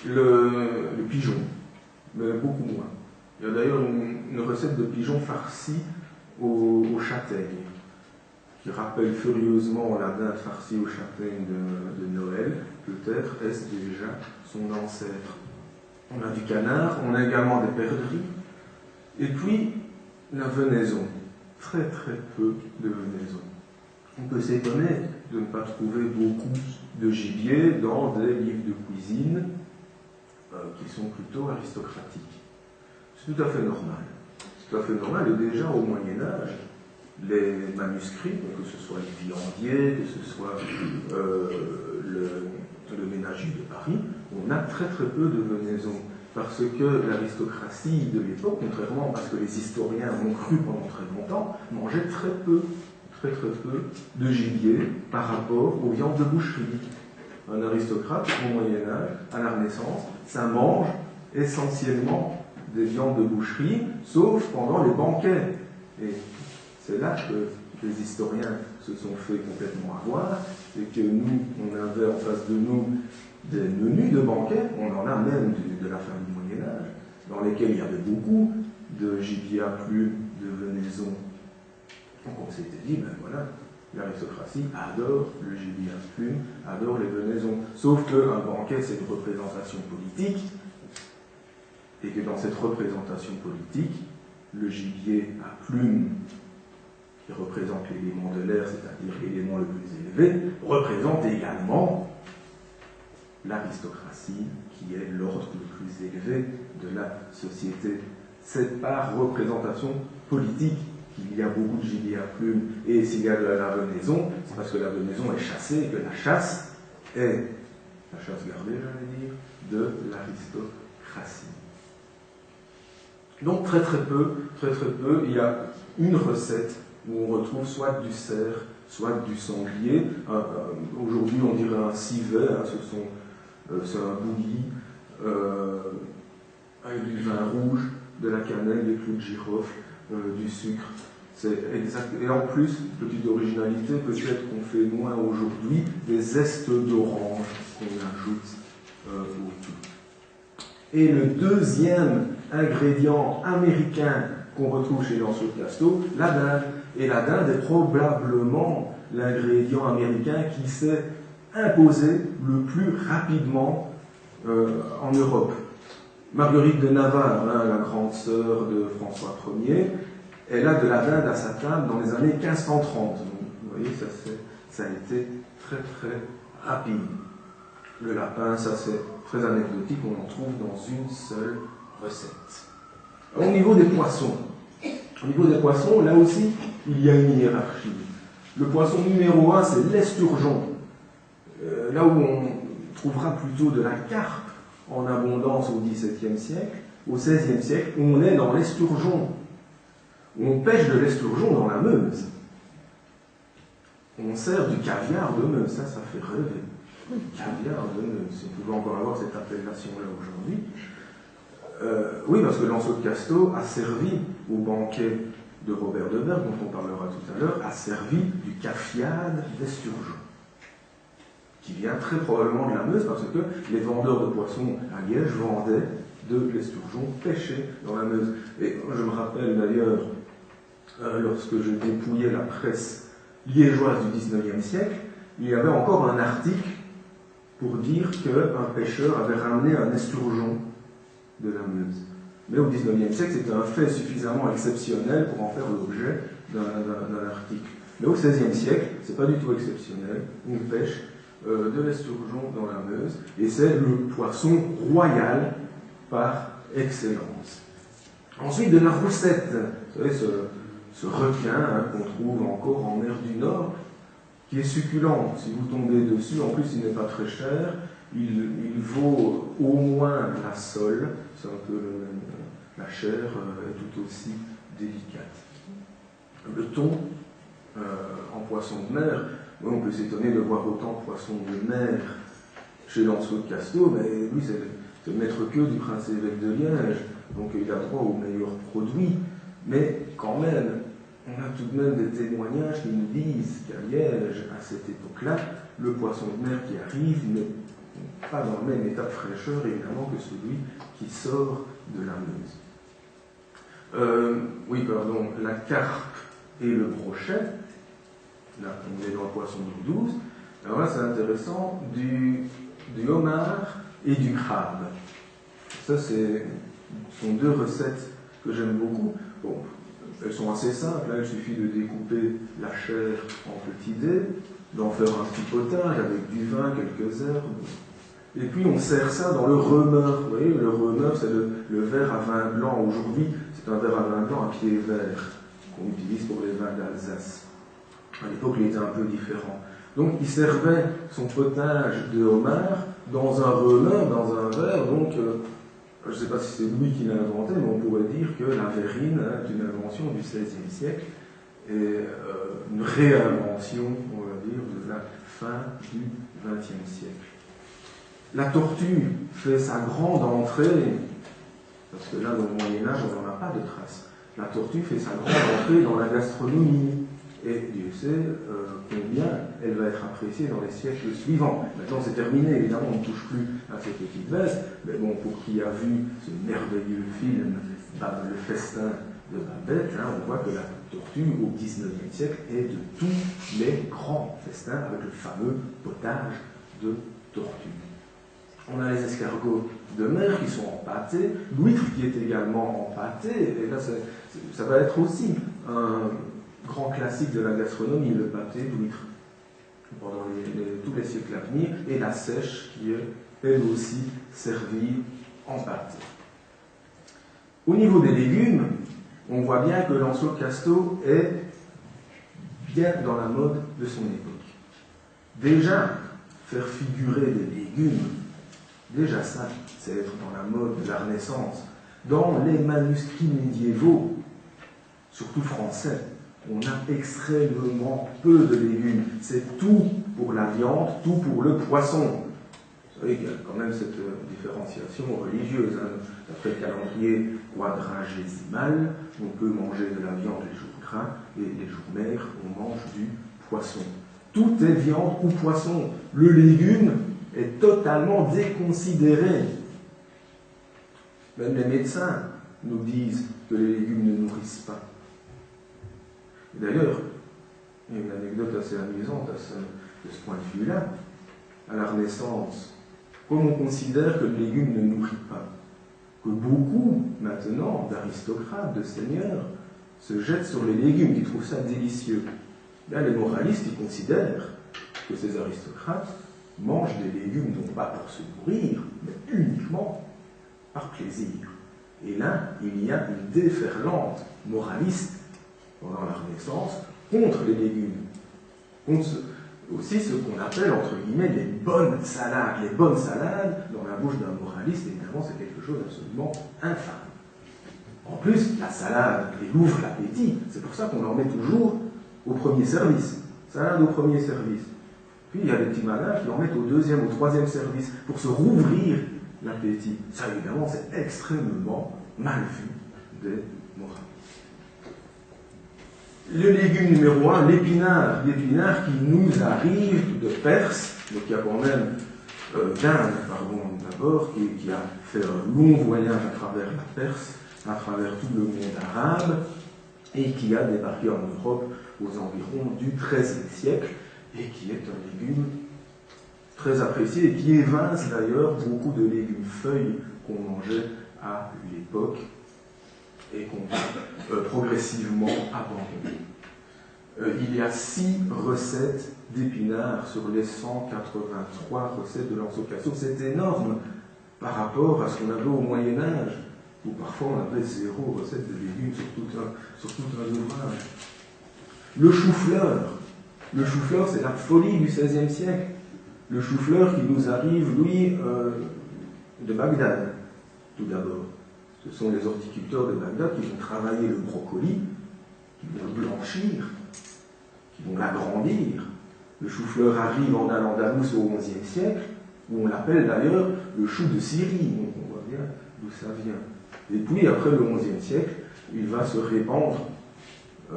Le pigeon, mais beaucoup moins. Il y a d'ailleurs une recette de pigeon farci aux châtaignes, qui rappelle furieusement la dinde farcie aux châtaignes de Noël. Peut-être est-ce déjà son ancêtre. On a du canard, on a également des perdrix, et puis la venaison. Très très peu de venaison. On peut s'étonner de ne pas trouver beaucoup de gibier dans des livres de cuisine qui sont plutôt aristocratiques. C'est tout à fait normal. C'est tout à fait normal, et déjà au Moyen-Âge, les manuscrits, que ce soit les viandiers, que ce soit le ménager de Paris, on a très très peu de venaison. Parce que l'aristocratie de l'époque, contrairement à ce que les historiens ont cru pendant très longtemps, mangeait très peu de gibier par rapport aux viandes de boucherie. Un aristocrate, au Moyen-Âge, à la Renaissance, ça mange essentiellement des viandes de boucherie, sauf pendant les banquets. Et c'est là que les historiens se sont fait complètement avoir, et que nous, on avait en face de nous des menus de banquet, on en a même de la fin du Moyen-Âge, dans lesquels il y avait beaucoup de gibier à plumes, de venaison. Donc on s'était dit, ben voilà, l'aristocratie adore le gibier à plumes, adore les venaisons. Sauf qu'un banquet, c'est une représentation politique, et que dans cette représentation politique, le gibier à plumes, qui représente l'élément de l'air, c'est-à-dire l'élément le plus élevé, représente également l'aristocratie, qui est l'ordre le plus élevé de la société. C'est par représentation politique qu'il y a beaucoup de gibier à plumes, et s'il y a de la venaison, c'est parce que la venaison est chassée, et que la chasse est, la chasse gardée, j'allais dire, de l'aristocratie. Donc très peu, il y a une recette où on retrouve soit du cerf, soit du sanglier. Aujourd'hui, on dirait un civet, hein, c'est un bouilli avec du vin rouge, de la cannelle, des clous de girofle, du sucre. C'est exact. Et en plus, petite originalité, peut-être qu'on fait moins aujourd'hui, des zestes d'orange qu'on ajoute au tout. Et le deuxième ingrédient américain qu'on retrouve chez Lancelot de Casteau, la dinde. Et la dinde est probablement l'ingrédient américain qui s'est imposé le plus rapidement en Europe. Marguerite de Navarre, hein, la grande sœur de François Ier, elle a de la dinde à sa table dans les années 1530. Donc, vous voyez, ça a été très rapide. Le lapin, ça c'est très anecdotique, on en trouve dans une seule recette. Au niveau des poissons, là aussi, il y a une hiérarchie. Le poisson numéro 1, c'est l'esturgeon. Là où on trouvera plutôt de la carpe en abondance au XVIIe siècle, au XVIe siècle, on est dans l'esturgeon. On pêche de l'esturgeon dans la Meuse. On sert du caviar de Meuse. Ça fait rêver. Caviar de Meuse. Si on pouvait encore avoir cette appellation-là aujourd'hui. Oui, parce que l'anseau de Casteau a servi au banquet de Robert de Berg, dont on parlera tout à l'heure, a servi du cafiade d'esturgeon, qui vient très probablement de la Meuse, parce que les vendeurs de poissons à Liège vendaient de l'esturgeon pêché dans la Meuse. Et je me rappelle d'ailleurs, lorsque je dépouillais la presse liégeoise du XIXe siècle, il y avait encore un article pour dire qu'un pêcheur avait ramené un esturgeon de la Meuse. Mais au XIXe siècle, c'était un fait suffisamment exceptionnel pour en faire l'objet d'un article. Mais au XVIe siècle, c'est pas du tout exceptionnel. On pêche de l'esturgeon dans la Meuse, et c'est le poisson royal par excellence. Ensuite, de la roussette. Vous savez, ce requin qu'on trouve encore en mer du Nord, qui est succulent. Si vous tombez dessus, en plus, il n'est pas très cher. Il vaut au moins la sole. C'est un peu la chair est tout aussi délicate. Le thon, en poisson de mer, on peut s'étonner de voir autant de poissons de mer chez l'anseau de Casteau, mais lui, c'est le maître-queue du prince-évêque de Liège, donc il a droit aux meilleurs produits. Mais quand même, on a tout de même des témoignages qui nous disent qu'à Liège, à cette époque-là, le poisson de mer qui arrive n'est pas dans le même état de fraîcheur, évidemment, que celui qui sort de la Meuse. La carpe et le brochet, là, on est dans le poisson d'eau douce. Alors là, c'est intéressant, du homard et du crabe. Ça, sont deux recettes que j'aime beaucoup. Bon, elles sont assez simples, hein. Il suffit de découper la chair en petits dés, d'en faire un petit potage avec du vin, quelques herbes. Et puis on sert ça dans le remeur. Vous voyez, le remeur, c'est le verre à vin blanc. Aujourd'hui, c'est un verre à vin blanc à pied vert qu'on utilise pour les vins d'Alsace. À l'époque, il était un peu différent. Donc, il servait son potage de homard dans un remeur, dans un verre. Donc, je ne sais pas si c'est lui qui l'a inventé, mais on pourrait dire que la verrine est une invention du XVIe siècle et une réinvention, on va dire, de la fin du XXe siècle. La tortue fait sa grande entrée, parce que là, au Moyen-Âge, on n'en a pas de traces. La tortue fait sa grande entrée dans la gastronomie. Et Dieu sait combien elle va être appréciée dans les siècles suivants. Maintenant, c'est terminé, évidemment, on ne touche plus à ces petites vestes. Mais bon, pour qui a vu ce merveilleux film, Le Festin de Babette, on voit que la tortue, au XIXe siècle, est de tous les grands festins, avec le fameux potage de tortue. On a les escargots de mer qui sont empâtés, l'huître qui est également empâtée, et là ça va être aussi un grand classique de la gastronomie, le pâté d'huître, pendant tous les siècles à venir, et la sèche qui est elle aussi servie empâtée. Au niveau des légumes, on voit bien que l'anseau de Casteau est bien dans la mode de son époque. Déjà, faire figurer des légumes, déjà ça, c'est être dans la mode de la Renaissance. Dans les manuscrits médiévaux, surtout français, on a extrêmement peu de légumes. C'est tout pour la viande, tout pour le poisson. Vous savez qu'il y a quand même cette différenciation religieuse. D'après le calendrier quadragésimal, on peut manger de la viande les jours gras et les jours maigres, on mange du poisson. Tout est viande ou poisson. Le légume est totalement déconsidéré. Même les médecins nous disent que les légumes ne nourrissent pas. Et d'ailleurs, il y a une anecdote assez amusante de ce point de vue-là. À la Renaissance, comme on considère que le légume ne nourrit pas, que beaucoup, maintenant, d'aristocrates, de seigneurs, se jettent sur les légumes, qui trouvent ça délicieux. Là, les moralistes, ils considèrent que ces aristocrates mangent des légumes non pas pour se nourrir, mais uniquement par plaisir. Et là, il y a une déferlante moraliste pendant la Renaissance contre les légumes. aussi ce qu'on appelle, entre guillemets, les bonnes salades. Les bonnes salades, dans la bouche d'un moraliste, évidemment, c'est quelque chose d'absolument infâme. En plus, la salade, elle ouvre l'appétit. C'est pour ça qu'on en met toujours au premier service. Salade au premier service. Puis il y a des petits malins qui en mettent au deuxième, au troisième service pour se rouvrir l'appétit. Ça, évidemment, c'est extrêmement mal vu des moralistes. Le légume numéro 1, l'épinard. L'épinard qui nous arrive de Perse, donc il y a quand même d'Inde, pardon, d'abord, qui a fait un long voyage à travers la Perse, à travers tout le monde arabe, et qui a débarqué en Europe aux environs du XIIIe siècle, et qui est un légume très apprécié, et qui évince d'ailleurs beaucoup de légumes feuilles qu'on mangeait à l'époque, et qu'on va progressivement abandonner. Il y a 6 recettes d'épinards sur les 183 recettes de l'Anso-Casso. C'est énorme par rapport à ce qu'on avait au Moyen-Âge, où parfois on avait 0 recettes de légumes sur tout un ouvrage. Le chou-fleur. Le chou-fleur, c'est la folie du XVIe siècle. Le chou-fleur qui nous arrive, lui, de Bagdad, tout d'abord. Ce sont les horticulteurs de Bagdad qui vont travailler le brocoli, qui vont le blanchir, qui vont l'agrandir. Le chou-fleur arrive en Al-Andalus au XIe siècle, où on l'appelle d'ailleurs le chou de Syrie. Donc on voit bien d'où ça vient. Et puis, après le XIe siècle, il va se répandre, à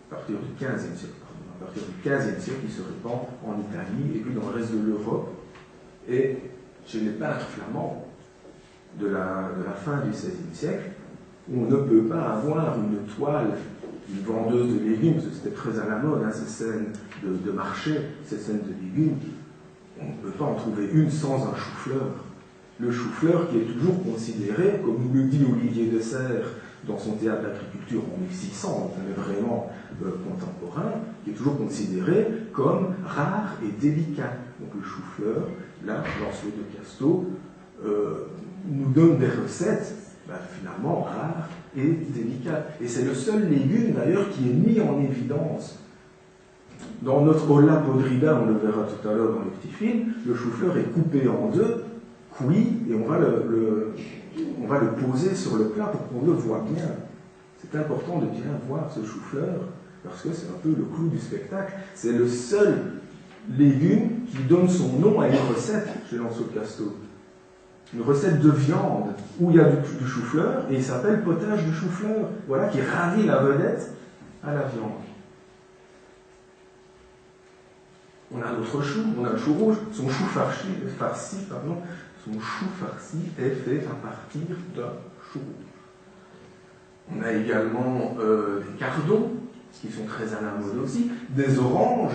partir du XVe siècle, à partir du XVe siècle, il se répand en Italie, et puis dans le reste de l'Europe, et chez les peintres flamands, de la fin du XVIe siècle, où on ne peut pas avoir une toile, une vendeuse de légumes, parce que c'était très à la mode, hein, ces scènes de marché, ces scènes de légumes, on ne peut pas en trouver une sans un chou-fleur. Le chou-fleur qui est toujours considéré, comme nous le dit Olivier de Serres dans son théâtre d'agriculture en 1600, on est vraiment contemporain, qui est toujours considéré comme rare et délicat. Donc le chou-fleur, là, Lancelot de Casto, nous donne des recettes finalement rares et délicates. Et c'est le seul légume d'ailleurs qui est mis en évidence. Dans notre Olla podrida, on le verra tout à l'heure dans les petits films, le chou-fleur est coupé en deux, cuit, et on va le poser sur le plat pour qu'on le voit bien. C'est important de bien voir ce chou-fleur, parce que c'est un peu le clou du spectacle. C'est le seul légume qui donne son nom à une recette chez Lancelot de Casto. Une recette de viande où il y a du chou-fleur, et il s'appelle potage de chou-fleur. Voilà, qui ravit la vedette à la viande. On a notre chou, on a le chou rouge, son chou farci, son chou farci est fait à partir d'un chou rouge. On a également des cardons, qui sont très à la mode aussi, des oranges,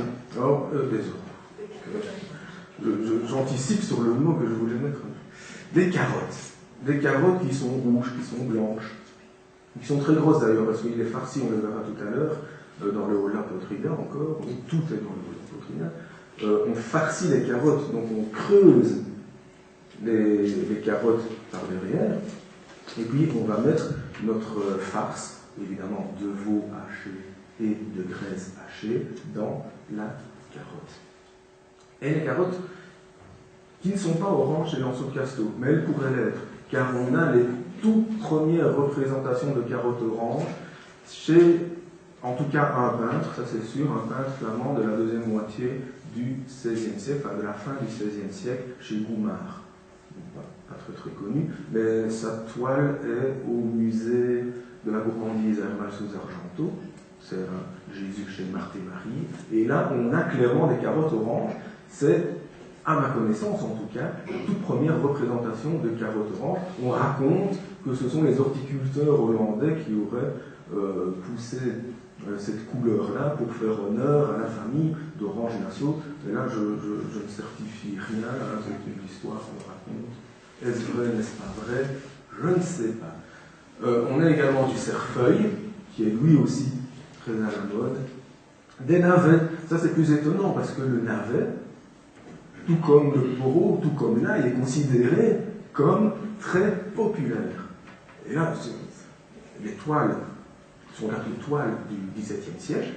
j'anticipe sur le mot que je voulais mettre, des carottes qui sont rouges, qui sont blanches, qui sont très grosses d'ailleurs, parce qu'il est farci, on le verra tout à l'heure, dans le Olla podrida encore, tout est dans le Olla podrida. On farcit les carottes, donc on creuse les carottes par derrière, et puis on va mettre notre farce, évidemment de veau haché et de graisse hachée, dans la carotte. Et les carottes qui ne sont pas oranges chez Lancelot de Casto, mais elles pourraient l'être, car on a les toutes premières représentations de carottes oranges chez, en tout cas, un peintre, ça c'est sûr, un peintre flamand de la deuxième moitié du XVIe siècle, enfin de la fin du XVIe siècle, chez Goumard. Pas très connu, mais sa toile est au musée de la gourmandise à Hermal sous Argento, c'est Jésus chez Marthe et Marie, et là on a clairement des carottes oranges, c'est, à ma connaissance en tout cas, la toute première représentation de carottes oranges. On raconte que ce sont les horticulteurs hollandais qui auraient poussé cette couleur-là pour faire honneur à la famille d'Orange Nassau. Et là, je ne certifie rien, hein, c'est une histoire qu'on raconte. Est-ce vrai, n'est-ce pas vrai? Je ne sais pas. On a également du cerfeuil, qui est lui aussi très à la mode. Des navets, ça c'est plus étonnant, parce que le navet, tout comme le poireau, tout comme l'ail, est considéré comme très populaire. Et là, les toiles sont là des toiles du XVIIe siècle,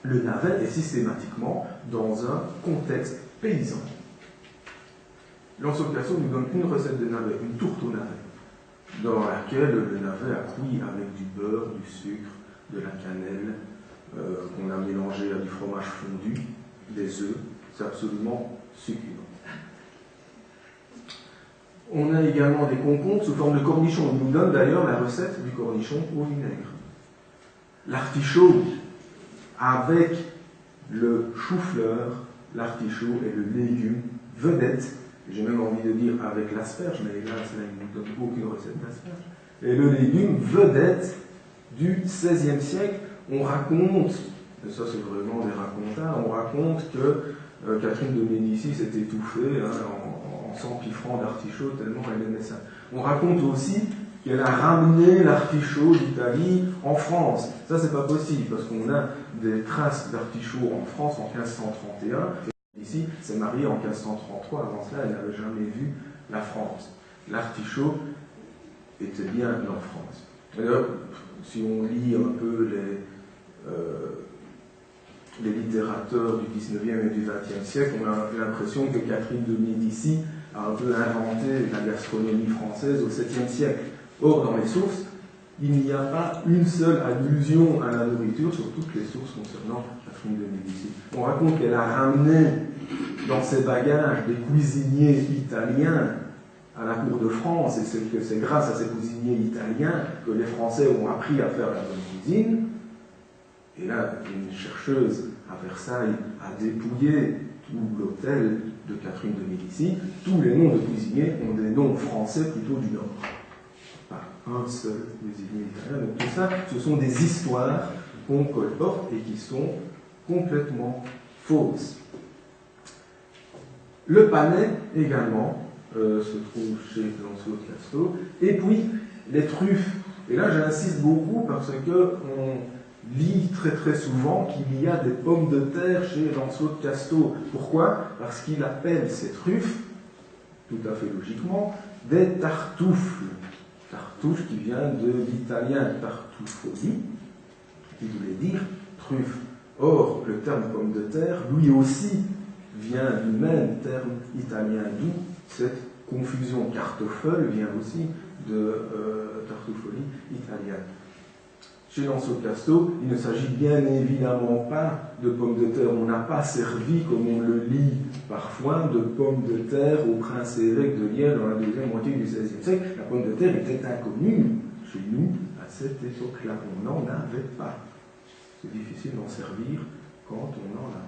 le navet est systématiquement dans un contexte paysan. Lancelot Casso nous donne une recette de navet, une tourte au navet, dans laquelle le navet a cuit avec du beurre, du sucre, de la cannelle, qu'on a mélangé à du fromage fondu, des œufs. C'est absolument succulent. On a également des concombres sous forme de cornichons. On nous donne d'ailleurs la recette du cornichon au vinaigre. L'artichaut avec le chou-fleur, l'artichaut est le légume vedette. J'ai même envie de dire avec l'asperge, mais là, il ne nous donne aucune recette d'asperge. Et le légume vedette du XVIe siècle. On raconte, et ça c'est vraiment des racontars, on raconte que Catherine de Médicis s'est étouffée en s'empiffrant d'artichaut tellement elle aimait ça. On raconte aussi qu'elle a ramené l'artichaut d'Italie en France. Ça c'est pas possible parce qu'on a des traces d'artichaut en France en 1531. Ici, s'est mariée en 1533. Avant cela, elle n'avait jamais vu la France. L'artichaut était bien en France. D'ailleurs, si on lit un peu les littérateurs du 19e et du 20e siècle, on a l'impression que Catherine de Médicis a un peu inventé la gastronomie française au 7e siècle. Or, dans les sources, il n'y a pas une seule allusion à la nourriture sur toutes les sources concernant Catherine de Médicis. On raconte qu'elle a ramené dans ses bagages des cuisiniers italiens à la cour de France, et c'est grâce à ces cuisiniers italiens que les Français ont appris à faire la bonne cuisine. Et là, une chercheuse à Versailles a dépouillé tout l'hôtel de Catherine de Médicis. Tous les noms de cuisiniers ont des noms français plutôt du Nord. Pas un seul cuisinier italien. Donc tout ça, ce sont des histoires qu'on colporte et qui sont complètement fausses. Le panais, également, se trouve chez Lancelot Casto. Et puis, les truffes. Et là, j'insiste beaucoup parce qu'on lit très très souvent qu'il y a des pommes de terre chez Lancelot Casto. Pourquoi? Parce qu'il appelle ces truffes, tout à fait logiquement, des tartuffes. Tartuffe qui vient de l'italien tartufoli, qui voulait dire truffe. Or, le terme pomme de terre, lui aussi, vient du même terme italien, d'où cette confusion. Kartoffel vient aussi de tartufoli italien. Chez Lancelot Casto, il ne s'agit bien évidemment pas de pommes de terre. On n'a pas servi, comme on le lit parfois, de pommes de terre au prince évêque de Liège dans la deuxième moitié du XVIe siècle. La pomme de terre était inconnue chez nous à cette époque-là. On n'en avait pas. C'est difficile d'en servir quand on en a.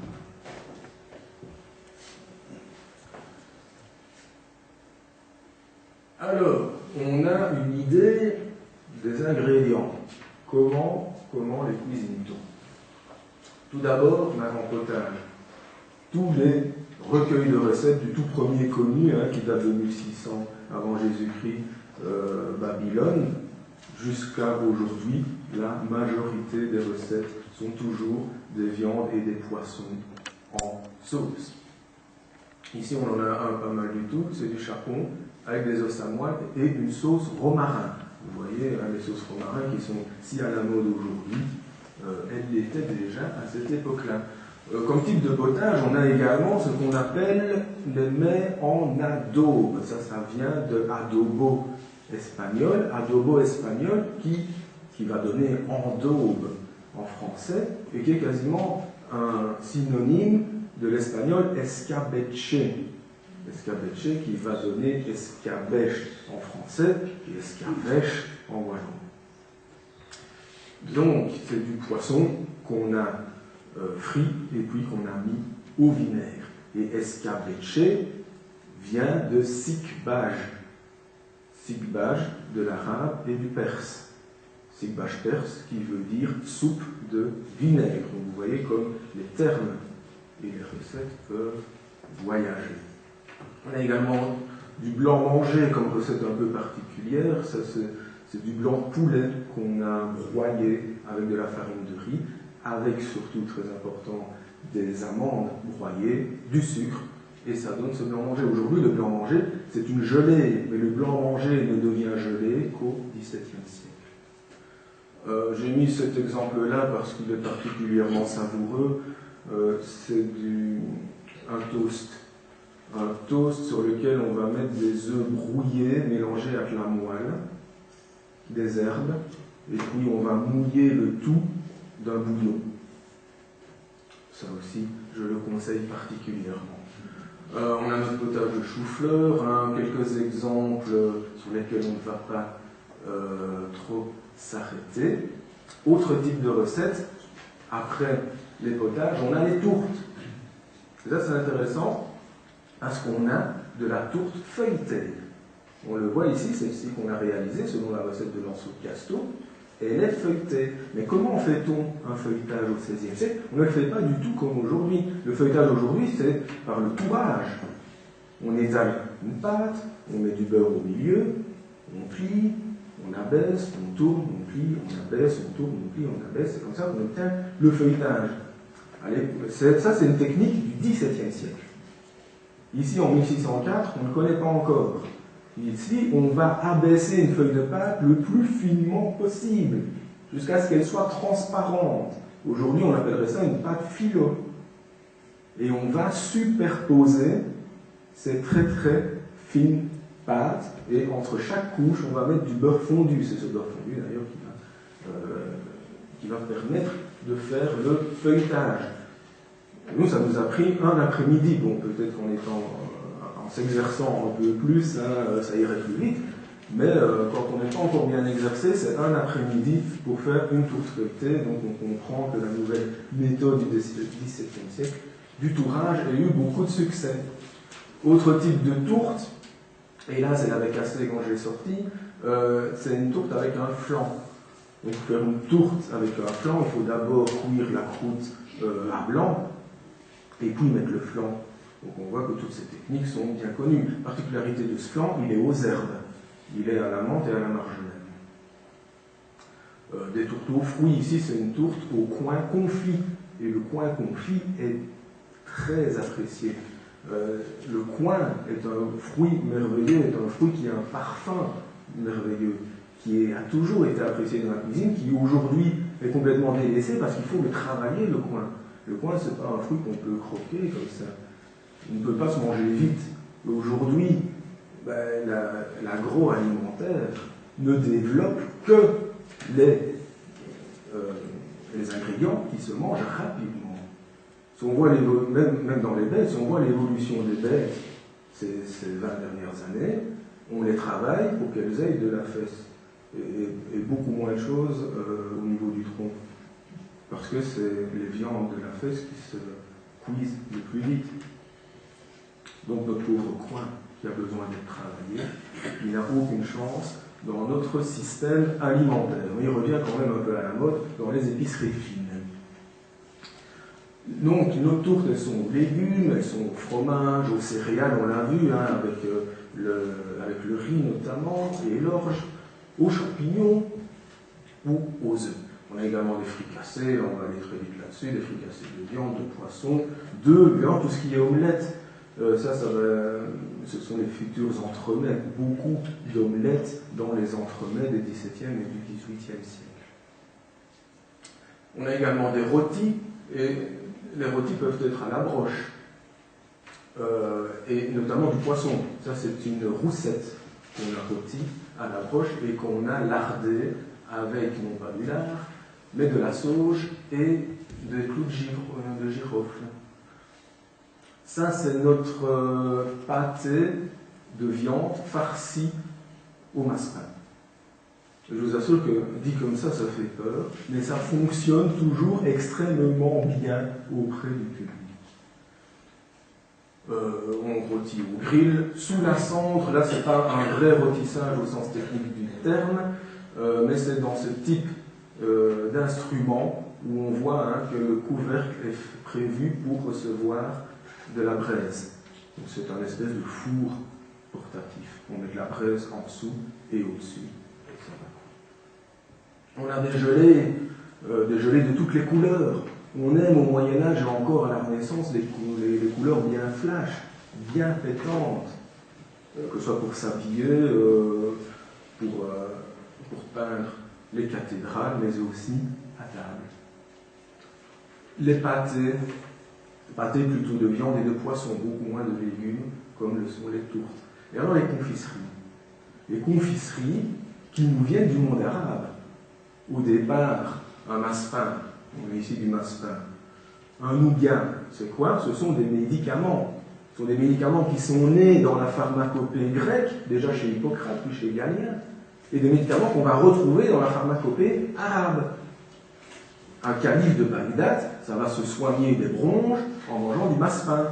Alors, on a une idée des ingrédients. Comment les cuisine-t-on? Tout d'abord, en potage. Tous les recueils de recettes du tout premier connu, qui date de 1600 avant Jésus-Christ, Babylone, jusqu'à aujourd'hui, la majorité des recettes sont toujours des viandes et des poissons en sauce. Ici, on en a un pas mal du tout, c'est du chapon avec des os à moelle et une sauce romarin. Vous voyez, les sauces romarin qui sont si à la mode aujourd'hui, elles l'étaient déjà à cette époque-là. Comme type de potage, on a également ce qu'on appelle les mets en adobe. Ça vient de adobo espagnol qui va donner endaube en français et qui est quasiment un synonyme de l'espagnol escabeche. Escabeche qui va donner escabèche en français et escabèche en wallon. Donc, c'est du poisson qu'on a frit et puis qu'on a mis au vinaigre. Et escabeche vient de sikbaj. Sikbaj de l'arabe et du perse. Sikbaj perse qui veut dire soupe de vinaigre. Donc, vous voyez comme les termes et les recettes peuvent voyager. On a également du blanc mangé comme recette un peu particulière. Ça, c'est du blanc de poulet qu'on a broyé avec de la farine de riz, avec surtout, très important, des amandes broyées, du sucre, et ça donne ce blanc mangé. Aujourd'hui, le blanc mangé, c'est une gelée, mais le blanc mangé ne devient gelé qu'au XVIIe siècle. J'ai mis cet exemple-là parce qu'il est particulièrement savoureux. C'est un toast. Un toast sur lequel on va mettre des œufs brouillés mélangés avec la moelle, des herbes, et puis on va mouiller le tout d'un bouillon. Ça aussi, je le conseille particulièrement. On a notre potage de chou-fleur, hein, quelques exemples sur lesquels on ne va pas trop s'arrêter. Autre type de recette, après les potages, on a les tourtes. Et ça, c'est intéressant parce qu'on a de la tourte feuilletée. On le voit ici, c'est ici qu'on a réalisé selon la recette de Lancelot de Casteau. Elle est feuilletée. Mais comment fait-on un feuilletage au XVIe siècle? On ne le fait pas du tout comme aujourd'hui. Le feuilletage aujourd'hui, c'est par le tourage. On étale une pâte, on met du beurre au milieu, on plie, on abaisse, on tourne, on plie, on abaisse, on tourne, on plie, on abaisse. C'est comme ça qu'on obtient le feuilletage. Allez, ça, c'est une technique du XVIIe siècle. Ici, en 1604, on ne connaît pas encore. Ici, on va abaisser une feuille de pâte le plus finement possible, jusqu'à ce qu'elle soit transparente. Aujourd'hui, on appellerait ça une pâte philo. Et on va superposer ces très très fines pâtes, et entre chaque couche, on va mettre du beurre fondu. C'est ce beurre fondu d'ailleurs qui va permettre de faire le feuilletage. Nous, ça nous a pris un après-midi. Bon, peut-être en s'exerçant un peu plus, hein, ça irait plus vite, mais quand on n'est pas encore bien exercé, c'est un après-midi pour faire une tourte feuilletée. Donc on comprend que la nouvelle méthode du XVIIe siècle, du tourage, a eu beaucoup de succès. Autre type de tourte, et là c'est la cassée quand je l'ai sorti, c'est une tourte avec un flan. Donc pour faire une tourte avec un flan, il faut d'abord cuire la croûte à blanc, et puis mettre le flan. Donc on voit que toutes ces techniques sont bien connues. La particularité de ce flan, il est aux herbes. Il est à la menthe et à la marjolaine. Des tourtes aux fruits, ici c'est une tourte au coin confit. Et le coin confit est très apprécié. Le coin est un fruit merveilleux, est un fruit qui a un parfum merveilleux, qui a toujours été apprécié dans la cuisine, qui aujourd'hui est complètement délaissé parce qu'il faut le travailler, le coin. Le coin, ce n'est pas un fruit qu'on peut croquer comme ça. Il ne peut pas se manger vite. Aujourd'hui, l'agroalimentaire ne développe que les ingrédients qui se mangent rapidement. Si on voit même dans les bêtes, si on voit l'évolution des bêtes ces 20 dernières années, on les travaille pour qu'elles aient de la fesse. Et beaucoup moins de choses au niveau du tronc. Parce que c'est les viandes de la fesse qui se cuisent le plus vite. Donc notre pauvre coin qui a besoin d'être travaillé, il n'a aucune chance dans notre système alimentaire. Mais il revient quand même un peu à la mode dans les épiceries fines. Donc nos tourtes, elles sont aux légumes, elles sont au fromage, aux céréales, on l'a vu, hein, avec le riz notamment, et l'orge, aux champignons ou aux œufs. On a également des fricassés, on va aller très vite là-dessus, des fricassés de viande, de poisson, de viande, tout ce qui est omelette. Ce sont les futurs entremets, beaucoup d'omelettes dans les entremets des XVIIe et du XVIIIe siècle. On a également des rôtis, et les rôtis peuvent être à la broche, et notamment du poisson. Ça, c'est une roussette qu'on a rôti à la broche et qu'on a lardé avec non pas du lard, mais de la sauge et des clous de girofle. Ça, c'est notre pâté de viande farcie au massepain. Je vous assure que, dit comme ça fait peur, mais ça fonctionne toujours extrêmement bien auprès du public. On rôtit au grill, sous la cendre. Là, ce n'est pas un vrai rôtissage au sens technique du terme, mais c'est dans ce type d'instrument où on voit, hein, que le couvercle est prévu pour recevoir de la braise. Donc c'est un espèce de four portatif. On met de la braise en dessous et au-dessus. On a des gelées de toutes les couleurs. On aime au Moyen-Âge et encore à la Renaissance les couleurs bien flash, bien pétantes, que ce soit pour s'habiller, pour peindre les cathédrales, mais aussi à table. Les pâtés plutôt de viande et de poisson, beaucoup moins de légumes, comme le sont les tourtes. Et alors les confiseries qui nous viennent du monde arabe. Au départ, un massepain, on est ici du massepain. Un nougat, c'est quoi? Ce sont des médicaments. Ce sont des médicaments qui sont nés dans la pharmacopée grecque, déjà chez Hippocrate, puis chez Galien, et des médicaments qu'on va retrouver dans la pharmacopée arabe. Un calife de Bagdad, ça va se soigner des bronches en mangeant du massepain.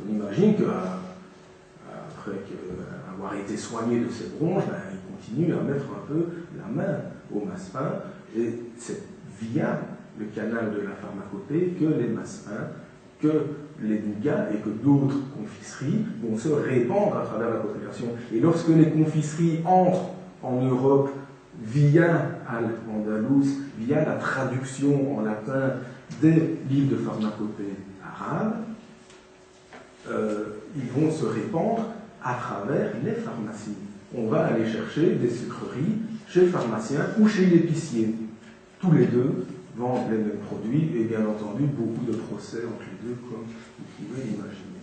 On imagine qu'après avoir été soigné de ses bronches, il continue à mettre un peu la main au massepain, et c'est via le canal de la pharmacopée que les massepains, que les nougats et que d'autres confiseries vont se répandre à travers la population. Et lorsque les confiseries entrent en Europe via Al-Andalus, via la traduction en latin des livres de pharmacopée arabes, ils vont se répandre à travers les pharmacies. On va aller chercher des sucreries chez le pharmacien ou chez l'épicier. Tous les deux vendent les mêmes produits et bien entendu beaucoup de procès entre les deux comme vous pouvez l'imaginer.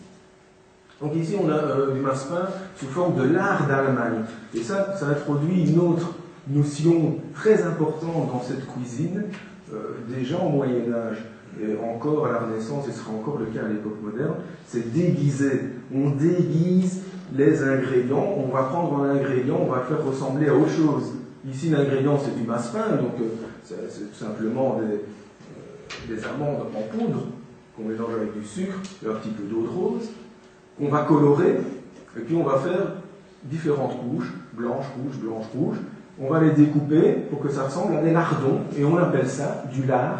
Donc ici on a du massepain sous forme de lard d'Allemagne. Et ça introduit une autre notion très importante dans cette cuisine, déjà au Moyen-Âge, et encore à la Renaissance, et ce sera encore le cas à l'époque moderne, c'est déguiser. On déguise les ingrédients, on va prendre un ingrédient, on va le faire ressembler à autre chose. Ici l'ingrédient c'est du massepain, donc c'est tout simplement des amandes en poudre qu'on mélange avec du sucre et un petit peu d'eau de rose, qu'on va colorer, et puis on va faire différentes couches, blanche, rouge. On va les découper pour que ça ressemble à des lardons, et on appelle ça du lard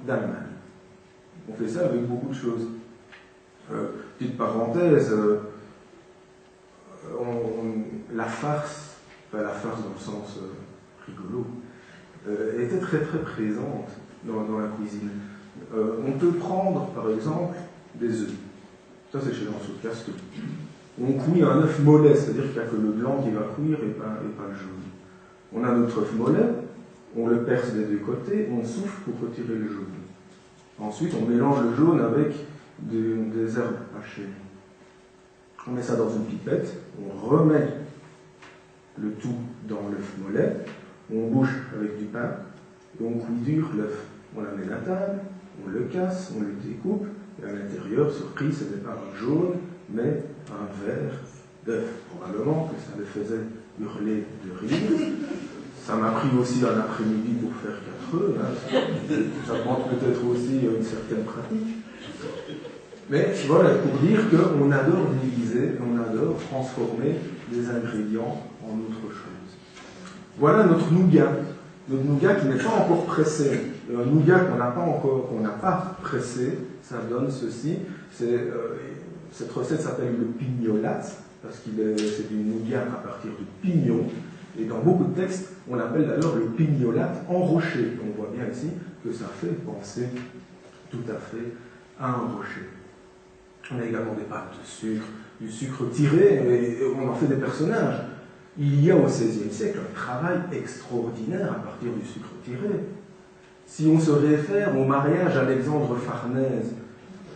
d'Allemagne. On fait ça avec beaucoup de choses. Petite parenthèse, la farce dans le sens rigolo, était très très présente dans la cuisine. On peut prendre par exemple des œufs. Ça c'est chez Lancelot de Casteau. On cuit un œuf mollet, c'est-à-dire qu'il n'y a que le blanc qui va cuire et pas le jaune. On a notre œuf mollet, on le perce des deux côtés, on souffle pour retirer le jaune. Ensuite, on mélange le jaune avec des herbes hachées. On met ça dans une pipette, on remet le tout dans l'œuf mollet, on bouche avec du pain, et on cuit dur l'œuf. On l'amène à table, on le casse, on le découpe, et à l'intérieur, surprise, ce n'est pas un jaune, mais un vert d'œuf. Probablement que ça le faisait hurler de rire. Ça m'a pris aussi un après-midi pour faire 4 œufs. Ça demande peut-être aussi une certaine pratique. Mais voilà, pour dire qu'on adore déguiser, on adore transformer des ingrédients en autre chose. Voilà notre nougat. Notre nougat qui n'est pas encore pressé. Un nougat qu'on n'a pas pressé, ça donne ceci. Cette recette s'appelle le pignolat, parce que c'est du nougat à partir de pignon. Et dans beaucoup de textes, on l'appelle d'ailleurs le pignolat enroché. On voit bien ici que ça fait penser tout à fait à un rocher. On a également des pâtes de sucre, du sucre tiré, et on en fait des personnages. Il y a au XVIe siècle un travail extraordinaire à partir du sucre tiré. Si on se réfère au mariage d'Alexandre Farnèse,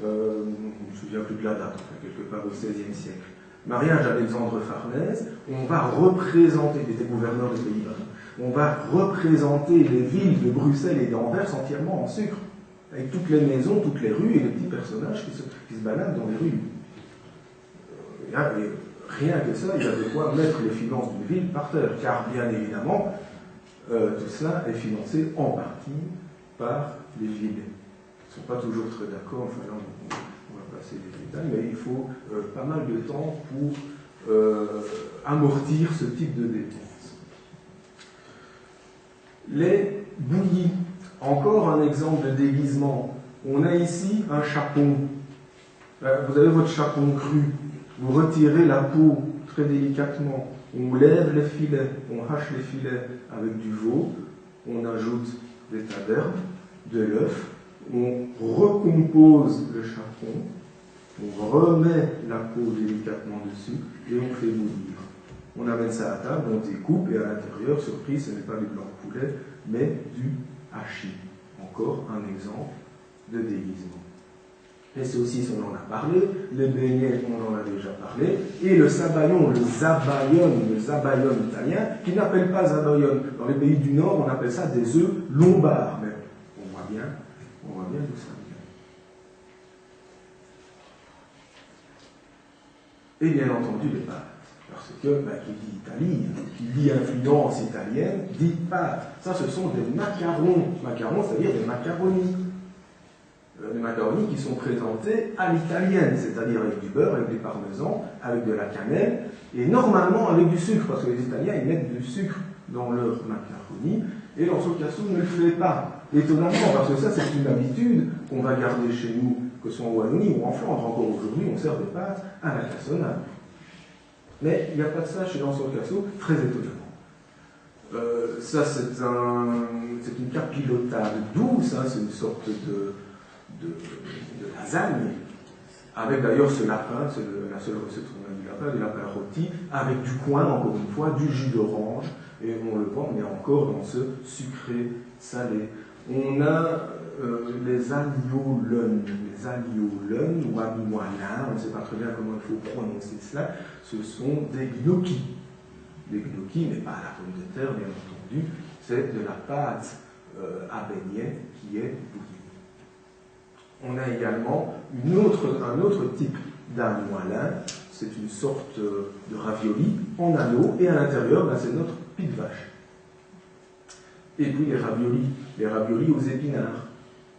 je ne me souviens plus de la date, quelque part au XVIe siècle, mariage d'Alexandre Farnèse, on va représenter, il était gouverneur des Pays-Bas, on va représenter les villes de Bruxelles et d'Anvers entièrement en sucre, avec toutes les maisons, toutes les rues et les petits personnages qui se baladent dans les rues. Rien que ça, il y a de quoi mettre les finances d'une ville par terre, car bien évidemment, tout cela est financé en partie par les villes. Ils ne sont pas toujours très d'accord, enfin là on va passer les détails, mais il faut pas mal de temps pour amortir ce type de dépenses. Les bouillies, encore un exemple de déguisement. On a ici un chapon. Vous avez votre chapon cru, vous retirez la peau très délicatement, on lève les filets, on hache les filets avec du veau, on ajoute des tas d'herbes, de l'œuf, on recompose le chapon, on remet la peau délicatement dessus et on fait bouillir. On amène ça à table, on découpe et à l'intérieur, surprise, ce n'est pas du blanc de poulet, mais du hachis. Encore un exemple de déguisement. Les saucisses, on en a parlé, les beignets, on en a déjà parlé, et le sabayon, le zabayon italien, qui n'appelle pas zabayon. Dans les pays du Nord, on appelle ça des œufs lombards, mais on voit bien d'où ça vient. Et bien entendu, les pâtes. Parce que, qui dit Italie, qui dit influence italienne, dit pâtes. Ça, ce sont des macarons. Macarons, c'est-à-dire des macaronis. Des macaronis qui sont présentés à l'italienne, c'est-à-dire avec du beurre, avec du parmesan, avec de la cannelle, et normalement avec du sucre, parce que les Italiens, ils mettent du sucre dans leur macaroni, et l'Anso-Cassou ne le fait pas. Étonnamment, parce que ça, c'est une habitude qu'on va garder chez nous, que ce soit en Wallonie ou en Flandre. Encore aujourd'hui, on sert des pâtes à la cassonade. Mais il n'y a pas de ça chez l'Anso-Cassou, très étonnamment. Ça, c'est une capilotade douce, hein, c'est une sorte de lasagne, avec d'ailleurs ce lapin, c'est la seule recette qu'on a du lapin rôti, avec du coin, encore une fois, du jus d'orange, et on le voit, on est encore dans ce sucré salé. On a les agnolun ou agnoilins, on ne sait pas très bien comment il faut prononcer cela, ce sont des gnocchis. Des gnocchis, mais pas à la pomme de terre, bien entendu, c'est de la pâte à beignets qui est bouillie. On a également un autre type d'agnoilin, c'est une sorte de ravioli en anneau, et à l'intérieur, c'est notre pied de vache. Et puis les raviolis aux épinards,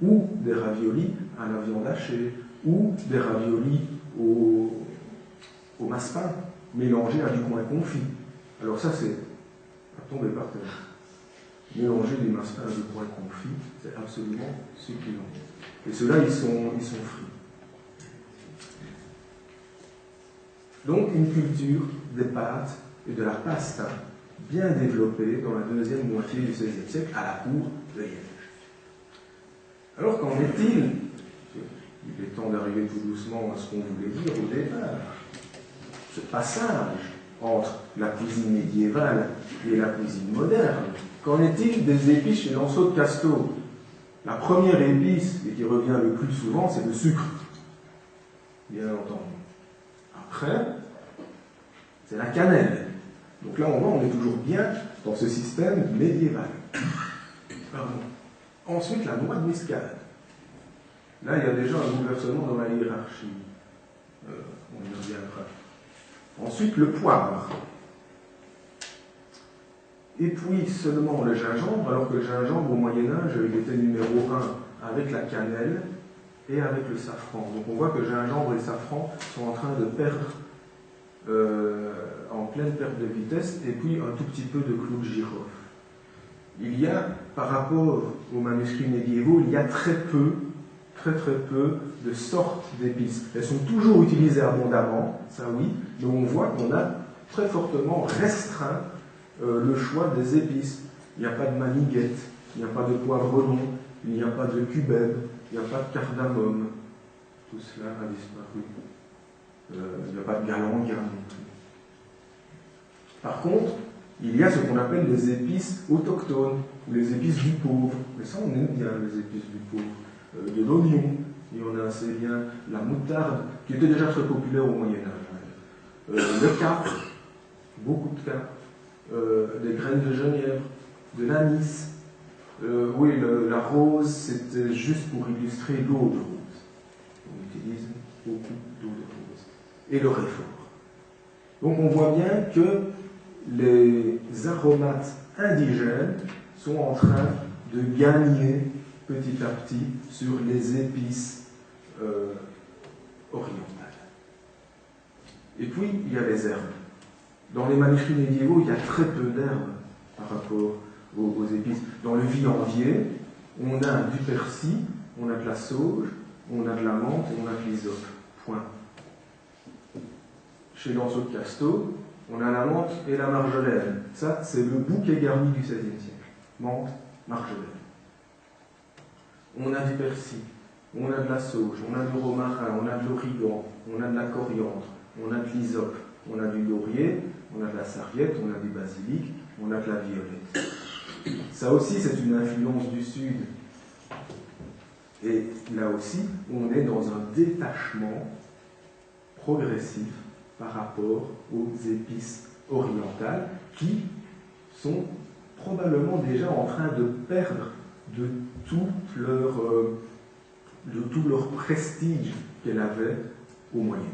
ou des raviolis à la viande hachée, ou des raviolis au massepain, mélangés à du coin confit. Alors ça, c'est à tomber par terre. Mélanger des massepains à du coin confit, c'est absolument succulent. Et ceux-là, ils sont frits. Donc, une culture des pâtes et de la pasta bien développée dans la deuxième moitié du XVIe siècle à la cour de Liège. Alors, qu'en est-il? Il est temps d'arriver tout doucement à ce qu'on voulait dire au départ. Ce passage entre la cuisine médiévale et la cuisine moderne. Qu'en est-il des épices chez l'Anso-Cassou? La première épice, et qui revient le plus souvent, c'est le sucre. Bien entendu. Après, c'est la cannelle. Donc là, on est toujours bien dans ce système médiéval. Pardon. Ensuite, la noix de muscade. Là, il y a déjà un bouleversement dans la hiérarchie. On y reviendra. Ensuite, le poivre. Et puis seulement le gingembre, alors que le gingembre, au Moyen-Âge, il était numéro 1 avec la cannelle et avec le safran. Donc on voit que gingembre et safran sont en train de perdre, en pleine perte de vitesse, et puis un tout petit peu de clou de girofle. Il y a, par rapport aux manuscrits médiévaux, il y a très peu de sortes d'épices. Elles sont toujours utilisées abondamment, ça oui, mais on voit qu'on a très fortement restreint le choix des épices. Il n'y a pas de maniguette, il n'y a pas de poivron, il n'y a pas de cubeb, il n'y a pas de cardamome. Tout cela a disparu. Il n'y a pas de galangal non plus. Par contre, il y a ce qu'on appelle les épices autochtones, ou les épices du pauvre. Mais ça, on aime bien les épices du pauvre. De l'oignon, il y en a assez bien. La moutarde, qui était déjà très populaire au Moyen-Âge. Le cap, beaucoup de cap. Des graines de genièvre, de l'anis. Oui, la rose, c'était juste pour illustrer l'eau de rose. On utilise beaucoup d'eau de rose. Et le réfort. Donc on voit bien que les aromates indigènes sont en train de gagner petit à petit sur les épices orientales. Et puis, il y a les herbes. Dans les manuscrits médiévaux, il y a très peu d'herbes par rapport aux épices. Dans le viandier, on a du persil, on a de la sauge, on a de la menthe et on a de l'hysope. Point. Chez l'Anso-Cassou, on a la menthe et la marjolaine. Ça, c'est le bouquet garni du XVIe siècle. Menthe, marjolaine. On a du persil, on a de la sauge, on a du romarin, on a de l'origan, on a de la coriandre, on a de l'hysope, on a du laurier, on a de la sarriette, on a du basilic, on a de la violette. Ça aussi, c'est une influence du Sud. Et là aussi, on est dans un détachement progressif par rapport aux épices orientales qui sont probablement déjà en train de perdre de tout leur prestige qu'elle avait au Moyen-Âge.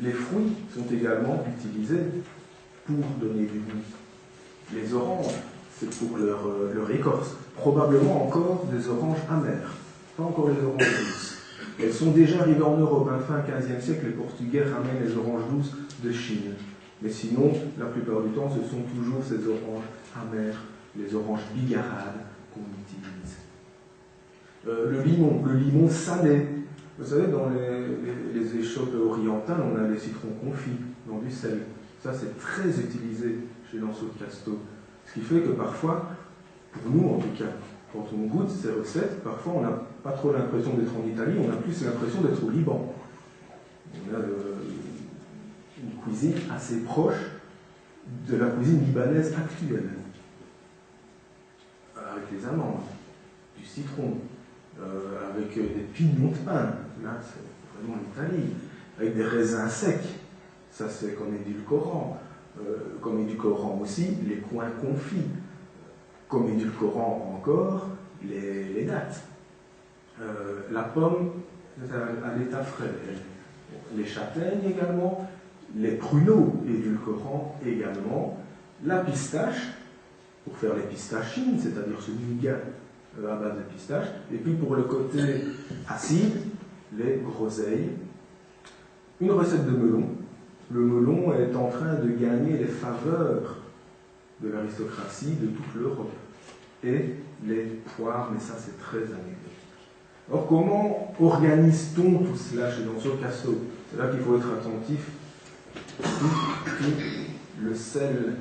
Les fruits sont également utilisés pour donner du goût. Les oranges, c'est pour leur écorce. Probablement encore des oranges amères, pas encore les oranges douces. Elles sont déjà arrivées en Europe, fin 15e siècle, les Portugais ramènent les oranges douces de Chine. Mais sinon, la plupart du temps, ce sont toujours ces oranges amères, les oranges bigarades qu'on utilise. Le limon salé. Vous savez, dans les échoppes orientales, on a les citrons confits dans du sel. Ça, c'est très utilisé chez Lancelot de Casteau. Ce qui fait que parfois, pour nous en tout cas, quand on goûte ces recettes, parfois on n'a pas trop l'impression d'être en Italie, on a plus l'impression d'être au Liban. On a une cuisine assez proche de la cuisine libanaise actuelle. Avec les amandes, du citron, avec des pignons de pain, là c'est vraiment l'Italie, avec des raisins secs, ça c'est comme édulcorant. Comme édulcorant aussi, les coins confits. Comme édulcorant encore, les dattes. La pomme à l'état frais. Les châtaignes également. Les pruneaux édulcorants également. La pistache, pour faire les pistachines, c'est-à-dire ce nougat à base de pistache. Et puis pour le côté acide, les groseilles. Une recette de melon. Le melon est en train de gagner les faveurs de l'aristocratie de toute l'Europe. Et les poires, mais ça c'est très anecdotique. Alors comment organise-t-on tout cela chez Lancelot de Casteau? C'est là qu'il faut être attentif. Tout le sel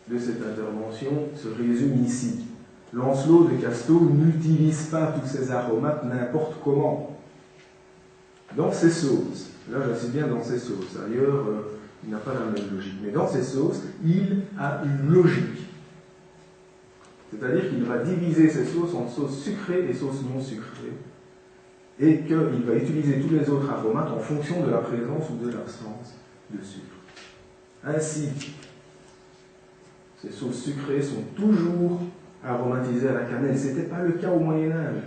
de cette intervention se résume ici. Lancelot de Casteau n'utilise pas tous ces aromates n'importe comment. Dans ses sauces, là j'insiste bien dans ses sauces, ailleurs il n'a pas la même logique, mais dans ses sauces, il a une logique. C'est-à-dire qu'il va diviser ses sauces en sauces sucrées et sauces non sucrées, et qu'il va utiliser tous les autres aromates en fonction de la présence ou de l'absence de sucre. Ainsi, ces sauces sucrées sont toujours aromatisées à la cannelle. Ce n'était pas le cas au Moyen-Âge.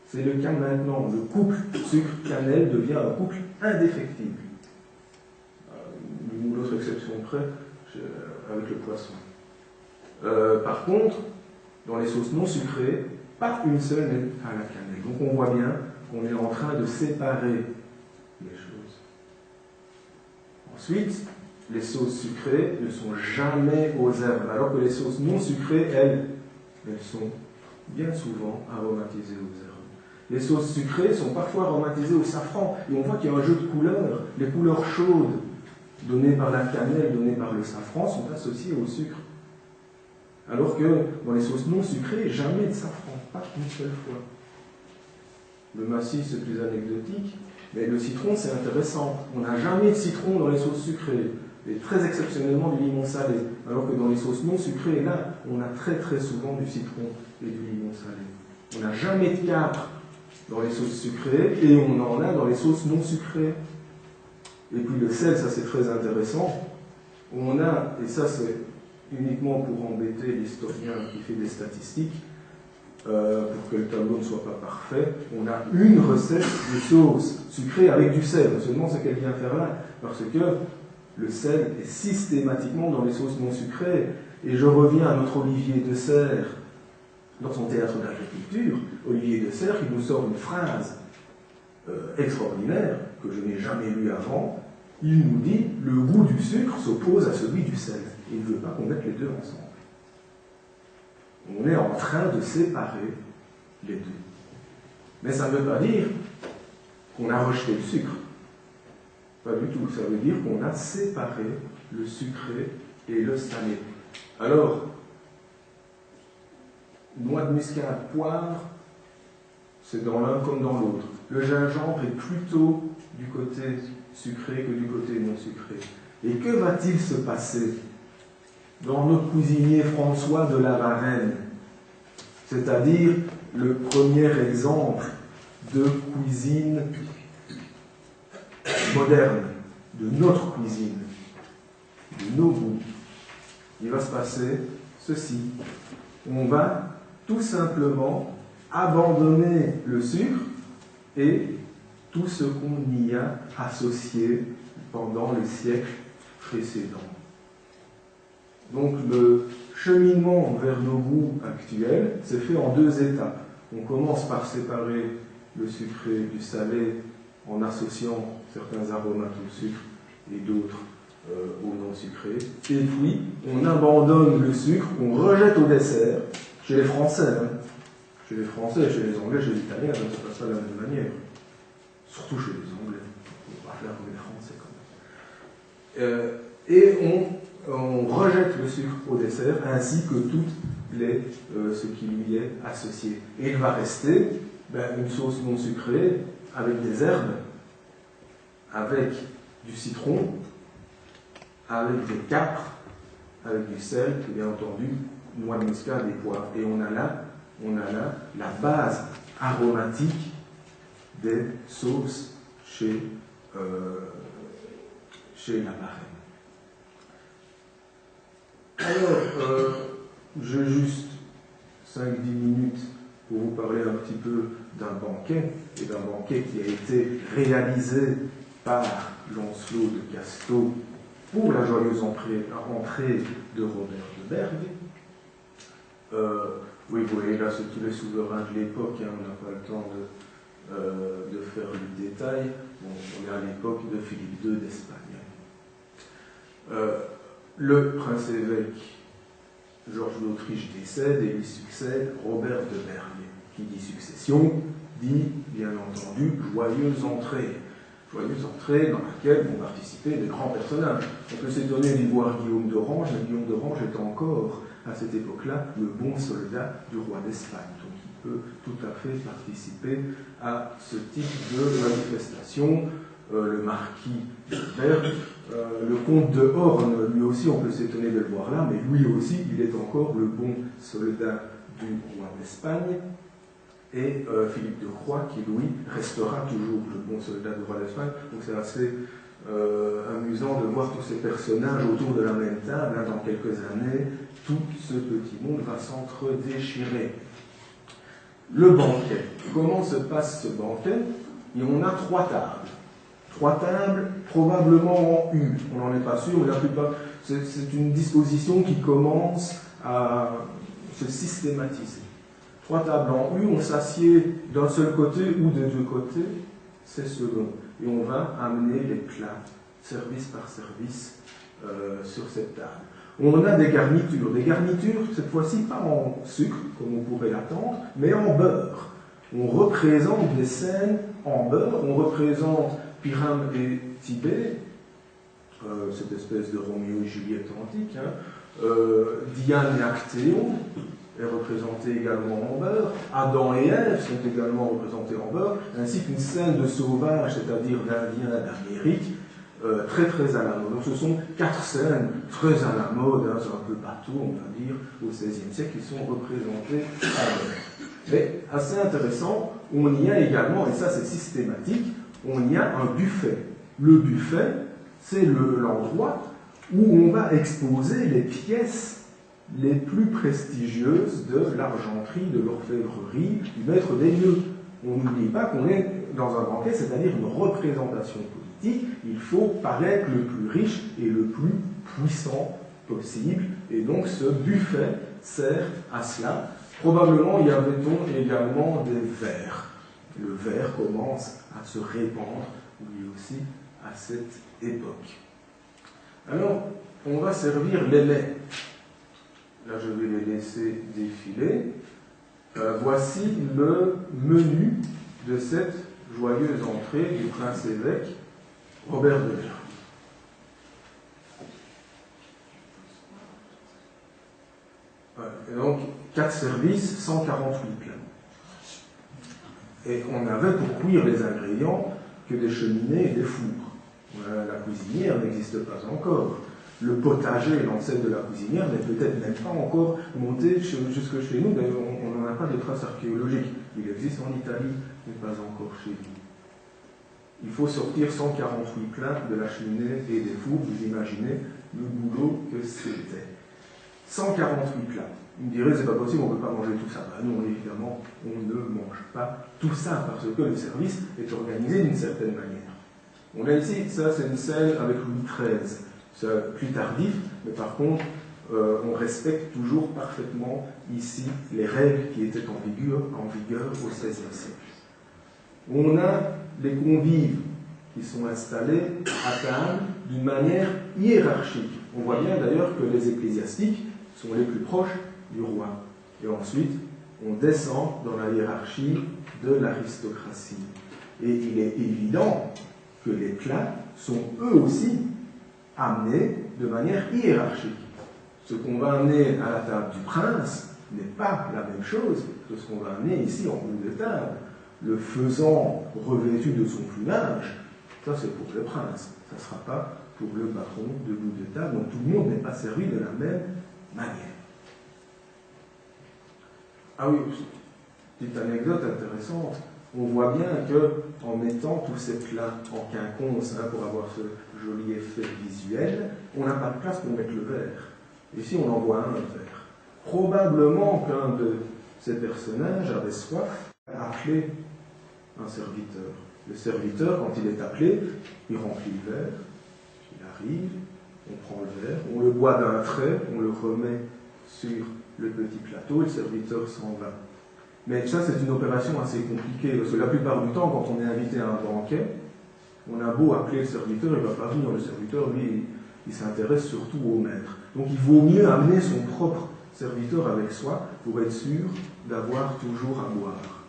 C'est le cas maintenant. Le couple sucre-cannelle devient un couple indéfectible. Une ou l'autre exception près, avec le poisson. Par contre, dans les sauces non sucrées, pas une seule n'est à la cannelle. Donc on voit bien qu'on est en train de séparer les choses. Ensuite, les sauces sucrées ne sont jamais aux herbes, alors que les sauces non sucrées, elles sont bien souvent aromatisées aux herbes. Les sauces sucrées sont parfois aromatisées au safran, et on voit qu'il y a un jeu de couleurs. Les couleurs chaudes données par la cannelle, données par le safran, sont associées au sucre. Alors que dans les sauces non sucrées, jamais de safran, pas une seule fois. Le massif, c'est plus anecdotique, mais le citron, c'est intéressant. On n'a jamais de citron dans les sauces sucrées, et très exceptionnellement du limon salé. Alors que dans les sauces non sucrées, là, on a très très souvent du citron et du limon salé. On n'a jamais de capre dans les sauces sucrées, et on en a dans les sauces non sucrées. Et puis le sel, ça c'est très intéressant. On a, et ça c'est uniquement pour embêter l'historien qui fait des statistiques, pour que le tableau ne soit pas parfait, on a une recette de sauce sucrée avec du sel. On se demande ce qu'elle vient faire là, parce que le sel est systématiquement dans les sauces non sucrées. Et je reviens à notre Olivier de Serres, dans son théâtre d'agriculture. Olivier de Serres, il nous sort une phrase extraordinaire, que je n'ai jamais lue avant. Il nous dit « Le goût du sucre s'oppose à celui du sel ». Il ne veut pas qu'on mette les deux ensemble. On est en train de séparer les deux. Mais ça ne veut pas dire qu'on a rejeté le sucre. Pas du tout. Ça veut dire qu'on a séparé le sucré et le salé. Alors, noix de muscade, poivre, c'est dans l'un comme dans l'autre. Le gingembre est plutôt du côté sucré que du côté non sucré. Et que va-t-il se passer dans notre cuisinier François de la Varenne, c'est-à-dire le premier exemple de cuisine moderne, de notre cuisine, de nos goûts? Il va se passer ceci. On va tout simplement abandonner le sucre et tout ce qu'on y a associé pendant les siècles précédents. Donc le cheminement vers nos goûts actuels s'est fait en deux étapes. On commence par séparer le sucré du salé en associant certains aromates au sucre et d'autres au non sucré. Et puis on abandonne le sucre, on rejette au dessert, chez les Français, chez les Français, chez les Anglais, chez les Italiens, ça ne se passe pas de la même manière. Surtout chez les Anglais. On va faire comme les Français quand même. Et on rejette le sucre au dessert, ainsi que tout ce qui lui est associé. Et il va rester une sauce non sucrée avec des herbes, avec du citron, avec des capres, avec du sel, et bien entendu, noix de muscade et poivre. Et on a là la base aromatique des sauces chez la Varenne. Alors, j'ai juste 5-10 minutes pour vous parler un petit peu d'un banquet, et d'un banquet qui a été réalisé par Lancelot de Casteau pour la joyeuse entrée de Robert de Berg. Oui, vous voyez là, c'est tous les souverains de l'époque, on n'a pas le temps de faire le détail. Bon, on est à l'époque de Philippe II d'Espagne. Le prince-évêque Georges d'Autriche décède et lui succède Robert de Berg. Qui dit succession, dit, bien entendu, joyeuse entrée. Joyeuse entrée dans laquelle vont participer des grands personnages. On peut s'étonner d'y voir Guillaume d'Orange, mais Guillaume d'Orange est encore, à cette époque-là, le bon soldat du roi d'Espagne. Donc il peut tout à fait participer à ce type de manifestation. Le marquis de Berg, le comte de Horn, lui aussi, on peut s'étonner de le voir là, mais lui aussi, il est encore le bon soldat du roi d'Espagne. Et Philippe de Croix, qui lui restera toujours le bon soldat du roi d'Espagne. Donc c'est assez amusant de voir tous ces personnages autour de la même table. Dans quelques années, tout ce petit monde va s'entre-déchirer. Le banquet. Comment se passe ce banquet? Et on a 3 tables. 3 tables, probablement en U. On n'en est pas sûr, mais la plupart. C'est une disposition qui commence à se systématiser. 3 tables en U, on s'assied d'un seul côté ou des 2 côtés, c'est selon. Et on va amener les plats, service par service, sur cette table. On a des garnitures. Des garnitures, cette fois-ci, pas en sucre, comme on pourrait l'attendre, mais en beurre. On représente des scènes en beurre, on représente Pyrame et Tibée, cette espèce de Roméo et Juliette antique, Diane et Actéon est représentée également en beurre, Adam et Ève sont également représentés en beurre, ainsi qu'une scène de sauvage, c'est-à-dire d'Indiens d'Amérique, très très à la mode. Donc ce sont 4 scènes très à la mode, c'est un peu bateau, on va dire, au XVIe siècle, qui sont représentées à beurre. Mais assez intéressant, on y a également, et ça c'est systématique, on y a un buffet. Le buffet, c'est l'endroit où on va exposer les pièces les plus prestigieuses de l'argenterie, de l'orfèvrerie, du maître des lieux. On n'oublie pas qu'on est dans un banquet, c'est-à-dire une représentation politique. Il faut paraître le plus riche et le plus puissant possible. Et donc ce buffet sert à cela. Probablement y avait-on également des verres. Le verre commence à se répandre, lui aussi, à cette époque. Alors, on va servir les mets. Là, je vais les laisser défiler. Voici le menu de cette joyeuse entrée du prince-évêque Robert de Berg. Voilà. Et donc, 4 services, 148 plats. Et on avait pour cuire les ingrédients que des cheminées et des fours. La cuisinière n'existe pas encore. Le potager, l'ancêtre de la cuisinière, n'est peut-être même pas encore monté jusque chez nous. D'ailleurs, on n'en a pas de traces archéologiques. Il existe en Italie, mais pas encore chez nous. Il faut sortir 148 plats de la cheminée et des fours. Vous imaginez le boulot que c'était. 148 plats. Vous me direz, c'est pas possible, on ne peut pas manger tout ça. Ben non, évidemment, on ne mange pas tout ça parce que le service est organisé d'une certaine manière. On a ici, ça c'est une scène avec Louis XIII. C'est plus tardif, mais par contre, on respecte toujours parfaitement ici les règles qui étaient en vigueur au XVIe siècle. On a les convives qui sont installés à table d'une manière hiérarchique. On voit bien d'ailleurs que les ecclésiastiques sont les plus proches du roi. Et ensuite, on descend dans la hiérarchie de l'aristocratie. Et il est évident que les plats sont eux aussi amenés de manière hiérarchique. Ce qu'on va amener à la table du prince n'est pas la même chose que ce qu'on va amener ici en bout de table. Le faisan revêtu de son plumage, ça c'est pour le prince, ça ne sera pas pour le baron de bout de table, donc tout le monde n'est pas servi de la même manière. Ah oui, petite anecdote intéressante, on voit bien que en mettant tous ces plats en quinconce pour avoir ce joli effet visuel, on n'a pas de place pour mettre le verre. Ici on en voit un verre. Probablement qu'un de ces personnages avait soif à appeler un serviteur. Le serviteur, quand il est appelé, il remplit le verre, il arrive, on prend le verre, on le boit d'un trait, on le remet sur le petit plateau, et le serviteur s'en va. Mais ça, c'est une opération assez compliquée, parce que la plupart du temps, quand on est invité à un banquet, on a beau appeler le serviteur, il ne va pas venir. Le serviteur, lui, il s'intéresse surtout au maître. Donc il vaut mieux amener son propre serviteur avec soi pour être sûr d'avoir toujours à boire.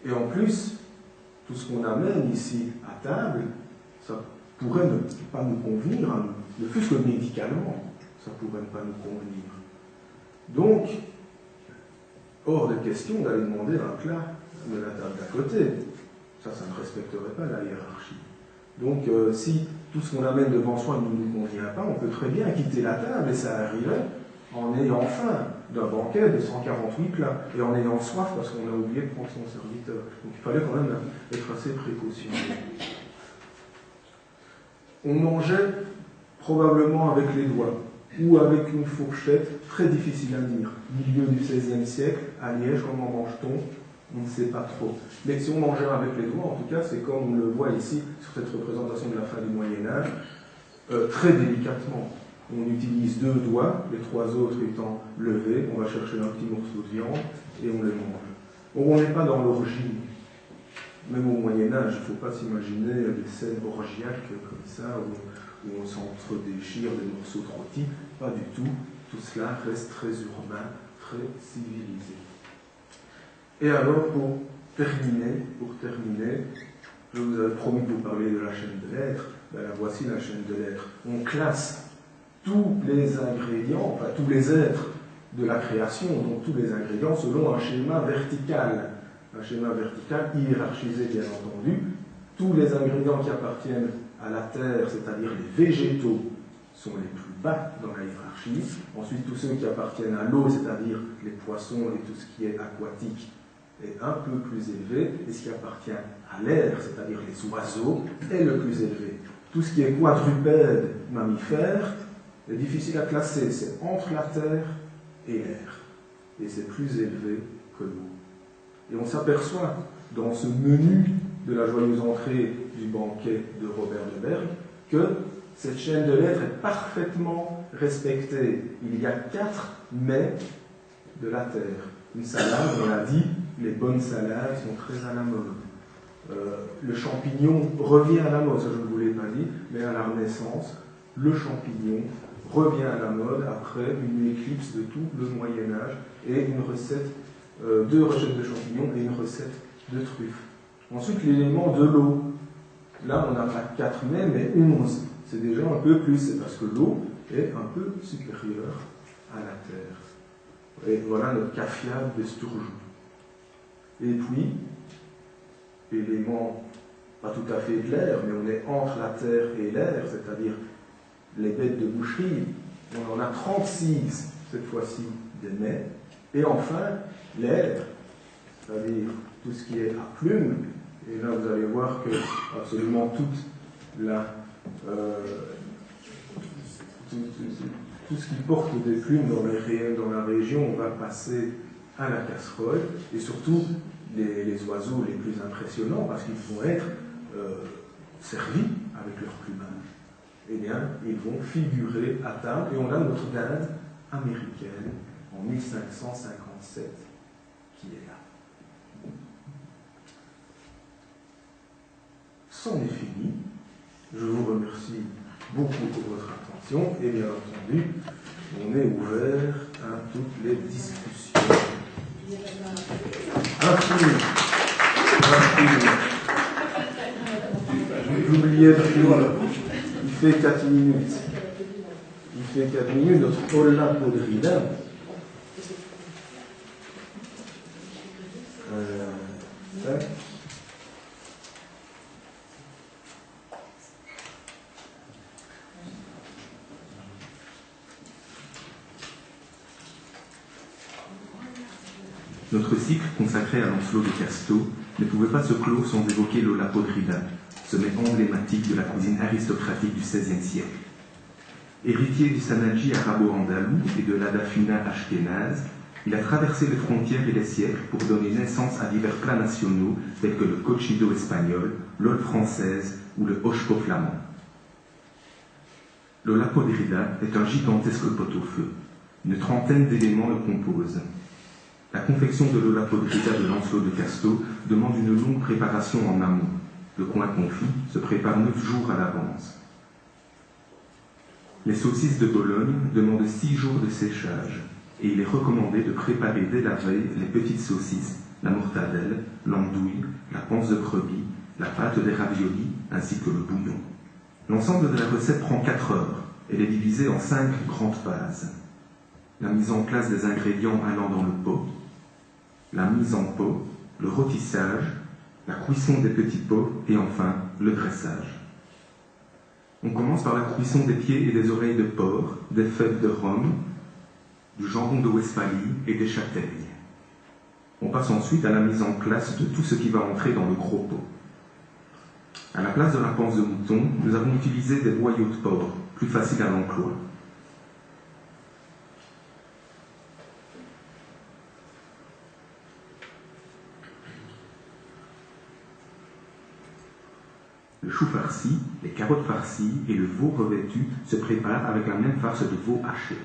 Et en plus, tout ce qu'on amène ici à table, ça pourrait ne pas nous convenir, ne fût-ce que médicalement, ça pourrait ne pas nous convenir. Donc, hors de question d'aller demander un plat de la table d'à côté. Ça ne respecterait pas la hiérarchie. Donc, si tout ce qu'on amène devant soi ne nous convient pas, on peut très bien quitter la table, et ça arriverait en ayant faim d'un banquet de 148 plats, et en ayant soif parce qu'on a oublié de prendre son serviteur. Donc, il fallait quand même être assez précautionneux. On mangeait probablement avec les doigts, ou avec une fourchette, très difficile à dire. Milieu du XVIe siècle, à Liège, comment mange-t-on? On ne sait pas trop. Mais si on mangeait avec les doigts, en tout cas, c'est comme on le voit ici, sur cette représentation de la fin du Moyen-Âge, très délicatement. On utilise 2 doigts, les 3 autres étant levés, on va chercher un petit morceau de viande, et on les mange. Donc on n'est pas dans l'orgie. Même au Moyen-Âge, il ne faut pas s'imaginer des scènes orgiaques comme ça, où on s'entre-déchire des morceaux de rôti. Pas du tout. Tout cela reste très urbain, très civilisé. Et alors, pour terminer, je vous avais promis de vous parler de la chaîne de lettres. Ben, la voici la chaîne de lettres. On classe tous les ingrédients, enfin tous les êtres de la création, donc tous les ingrédients, selon un schéma vertical. Un schéma vertical hiérarchisé, bien entendu. Tous les ingrédients qui appartiennent à la terre, c'est-à-dire les végétaux, sont les plus bas dans la hiérarchie. Ensuite, tous ceux qui appartiennent à l'eau, c'est-à-dire les poissons et tout ce qui est aquatique, est un peu plus élevé. Et ce qui appartient à l'air, c'est-à-dire les oiseaux, est le plus élevé. Tout ce qui est quadrupède, mammifère, est difficile à classer. C'est entre la terre et l'air. Et c'est plus élevé que l'eau. Et on s'aperçoit dans ce menu de la joyeuse entrée du banquet de Robert de Berg que cette chaîne de lettres est parfaitement respectée. Il y a 4 mets de la terre. Une salade, on l'a dit, les bonnes salades sont très à la mode. Le champignon revient à la mode, ça je ne vous l'ai pas dit, mais à la Renaissance, le champignon revient à la mode après une éclipse de tout le Moyen-Âge et une recette, 2 recettes de champignons et une recette de truffes. Ensuite, l'élément de l'eau. Là, on n'a pas 4 mets, mais 11. C'est déjà un peu plus, c'est parce que l'eau est un peu supérieure à la terre. Et voilà notre cafiade d'esturgeon. Et puis, élément pas tout à fait de l'air, mais on est entre la terre et l'air, c'est-à-dire les bêtes de boucherie. On en a 36 cette fois-ci des mets. Et enfin, l'air, c'est-à-dire tout ce qui est à plumes. Et là, vous allez voir que absolument tout ce qui porte des plumes dans la région va passer à la casserole. Et surtout, les oiseaux les plus impressionnants, parce qu'ils vont être servis avec leur plumage, eh bien, ils vont figurer à table. Et on a notre dinde américaine en 1557 qui est là. C'en est fini. Je vous remercie beaucoup pour votre attention et bien entendu, on est ouvert à toutes les discussions. J'oubliais de dire, il fait 4 minutes. Il fait 4 minutes, notre Olla Podrida. Notre cycle consacré à Lancelot de Casto ne pouvait pas se clore sans évoquer l'Olla Podrida, ce mets emblématique de la cuisine aristocratique du XVIe siècle. Héritier du Sanadji arabo-andalou et de l'Adafina ashkénaze, il a traversé les frontières et les siècles pour donner naissance à divers plats nationaux tels que le cochido espagnol, l'ole française ou le hochpo flamand. L'Olla Podrida est un gigantesque pot-au-feu. Une trentaine d'éléments le composent. La confection de l'Olla Podrida de Lancelot de Casto demande une longue préparation en amont. Le coin confit se prépare 9 jours à l'avance. Les saucisses de Bologne demandent 6 jours de séchage et il est recommandé de préparer dès la veille les petites saucisses, la mortadelle, l'andouille, la panse de brebis, la pâte des raviolis ainsi que le bouillon. L'ensemble de la recette prend 4 heures. Elle est divisée en 5 grandes phases. La mise en place des ingrédients allant dans le pot, la mise en pot, le rôtissage, la cuisson des petits pots et enfin le dressage. On commence par la cuisson des pieds et des oreilles de porc, des fèves de rhum, du jambon de Westphalie et des châtaignes. On passe ensuite à la mise en place de tout ce qui va entrer dans le gros pot. À la place de la panse de mouton, nous avons utilisé des boyaux de porc, plus faciles à l'emploi. Le chou farci, les carottes farcies et le veau revêtu se préparent avec la même farce de veau haché.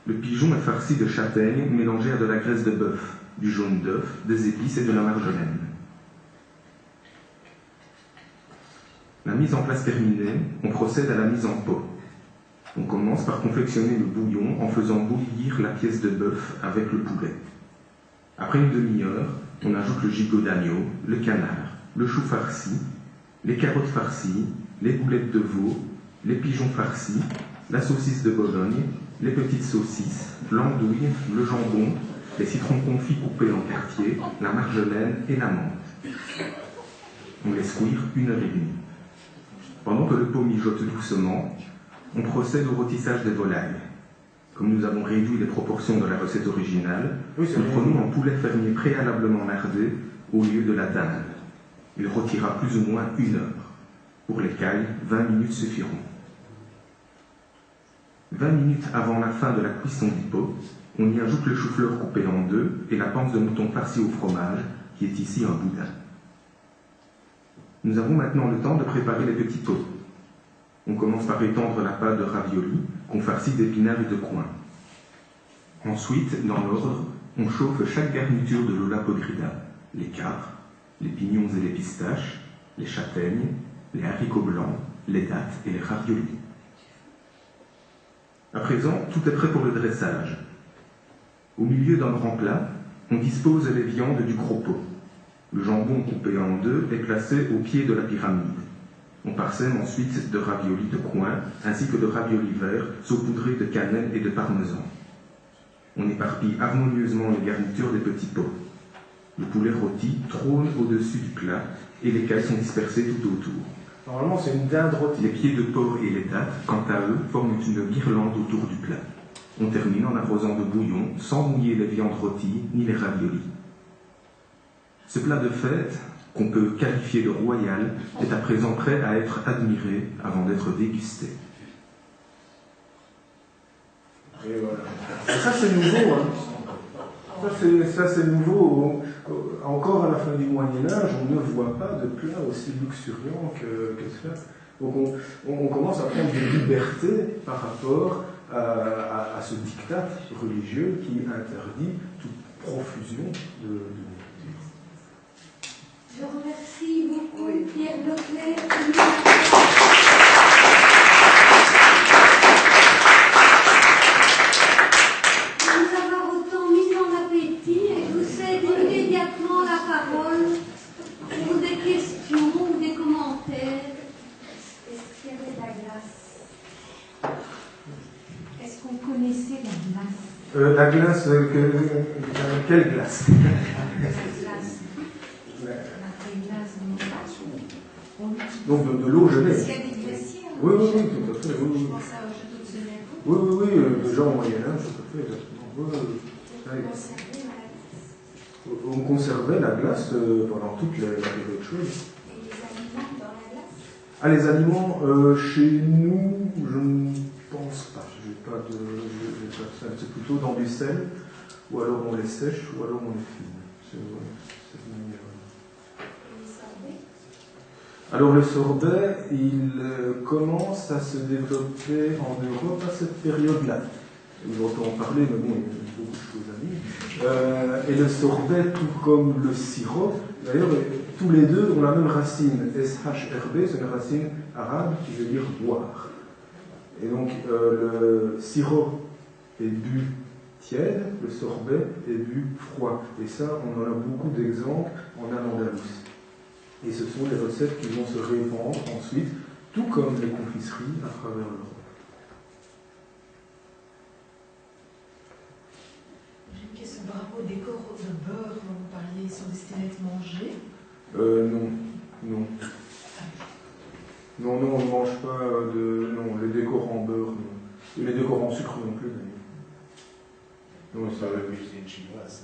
Le pigeon est farci de châtaigne mélangée à de la graisse de bœuf, du jaune d'œuf, des épices et de la marjolaine. La mise en place terminée, on procède à la mise en pot. On commence par confectionner le bouillon en faisant bouillir la pièce de bœuf avec le poulet. Après une demi-heure, on ajoute le gigot d'agneau, le canard, le chou farci, les carottes farcies, les boulettes de veau, les pigeons farcis, la saucisse de Bologne, les petites saucisses, l'andouille, le jambon, les citrons confits coupés en quartiers, la marjolaine et la menthe. On laisse cuire 1 heure et demie. Pendant que le pot mijote doucement, on procède au rôtissage des volailles. Comme nous avons réduit les proportions de la recette originale, nous prenons un poulet fermier préalablement lardé au lieu de la dinde. Il rôtira plus ou moins 1 heure. Pour les cailles, 20 minutes suffiront. 20 minutes avant la fin de la cuisson du pot, on y ajoute le chou-fleur coupé en 2 et la panse de mouton farcie au fromage, qui est ici un boudin. Nous avons maintenant le temps de préparer les petits pots. On commence par étendre la pâte de ravioli, qu'on farcit d'épinards et de coings. Ensuite, dans l'ordre, on chauffe chaque garniture de l'Olla Podrida, les capres, les pignons et les pistaches, les châtaignes, les haricots blancs, les dattes et les raviolis. À présent, tout est prêt pour le dressage. Au milieu d'un grand plat, on dispose les viandes du gros pot. Le jambon coupé en 2 est placé au pied de la pyramide. On parsème ensuite de raviolis de coing ainsi que de raviolis verts saupoudrés de cannelle et de parmesan. On éparpille harmonieusement les garnitures des petits pots. Le poulet rôti trône au-dessus du plat et les cailles sont dispersées tout autour. Normalement, c'est une dinde rôtie. Les pieds de porc et les dattes, quant à eux, forment une guirlande autour du plat. On termine en arrosant de bouillon, sans mouiller les viandes rôties ni les raviolis. Ce plat de fête, qu'on peut qualifier de royal, est à présent prêt à être admiré avant d'être dégusté. Et voilà. Et ça, c'est nouveau. Hein. Ça, c'est nouveau. Encore à la fin du Moyen-Âge, on ne voit pas de plat aussi luxuriant que cela. Donc on commence à prendre des libertés par rapport à ce diktat religieux qui interdit toute profusion de nourriture. Je remercie beaucoup Pierre Leclerc. Pour des questions ou des commentaires. Est-ce qu'il y avait de la glace? Est-ce qu'on connaissait la glace? La glace, quelle glace? La glace. La glace, donc de l'eau gelée. Est-ce qu'il y a des glaciers? Oui, tout à fait. Oui. Je pense à Château de Sénégal. Oui, déjà au Moyen-Âge, tout à fait, exactement. On conservait la glace pendant toute la période chaude. Et les aliments dans la glace? Ah, les aliments, chez nous, je ne pense pas. J'ai pas de ça. C'est plutôt dans du sel, ou alors on les sèche, ou alors on les fine. C'est cette manière. Et les sorbets? Alors le sorbet, il commence à se développer en Europe à cette période-là. On entend en parler, mais bon, il y a beaucoup de choses à dire. Et le sorbet, tout comme le sirop, d'ailleurs, tous les deux ont la même racine. SHRB, c'est une racine arabe qui veut dire boire. Et donc, le sirop est bu tiède, le sorbet est bu froid. Et ça, on en a beaucoup d'exemples en Al-Andalus. Et ce sont des recettes qui vont se répandre ensuite, tout comme les confiseries, à travers l'Europe. Bravo, décor de beurre dont vous parliez, sont destinés à être mangés? Non. Non, on ne mange pas non, les décors en beurre, non. Et les décors en sucre non plus, d'ailleurs. Non, ça la cuisine chinoise.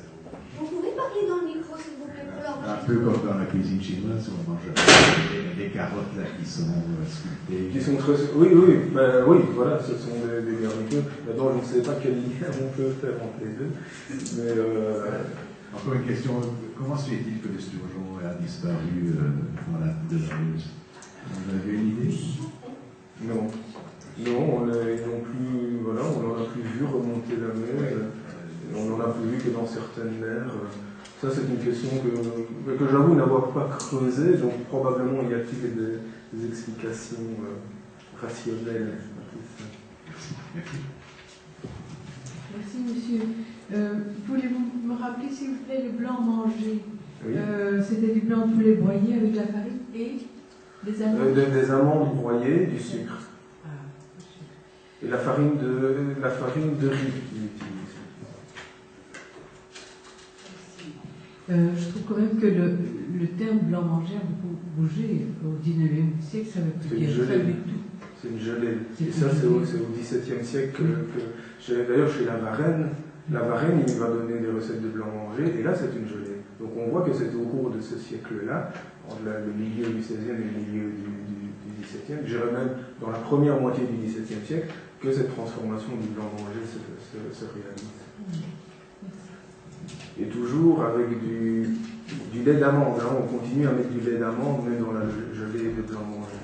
Vous pouvez parler dans le micro, s'il vous plaît, pour leur Un peu comme dans la cuisine chinoise, on mange des carottes là, qui sont sculptées. Qui sont très... Oui, voilà, ce sont des garnitures. D'abord, je ne sais pas quel lien on peut faire entre les deux. Mais encore une question, comment se fait-il que l'esturgeon a disparu dans la poudreuse? Vous avez une idée? Non, on n'en a plus vu remonter la mer. On n'en a plus vu que dans certaines mers. Ça, c'est une question que j'avoue n'avoir pas creusée, donc probablement y a-t-il des explications rationnelles. Merci, monsieur. Voulez-vous me rappeler, s'il vous plaît, le blanc mangé? Oui. C'était du blanc de poulet broyé avec de la farine et des amandes? Des amandes broyées, du sucre. Et la farine de riz qu'il utilise. Je trouve quand même que le terme blanc mangé a beaucoup bougé au 19e siècle, ça veut plus dire ça du tout. C'est une gelée. Et ça, c'est au XVIIe siècle d'ailleurs, chez la Varenne, il va donner des recettes de blanc mangé, et là, c'est une gelée. Donc on voit que c'est au cours de ce siècle-là, entre le milieu du XVIe et le milieu du XVIIe, je dirais même dans la première moitié du XVIIe siècle, que cette transformation du blanc mangé se réalise. Et toujours avec du lait d'amande. Hein, on continue à mettre du lait d'amande même dans la gelée de blanc mangé.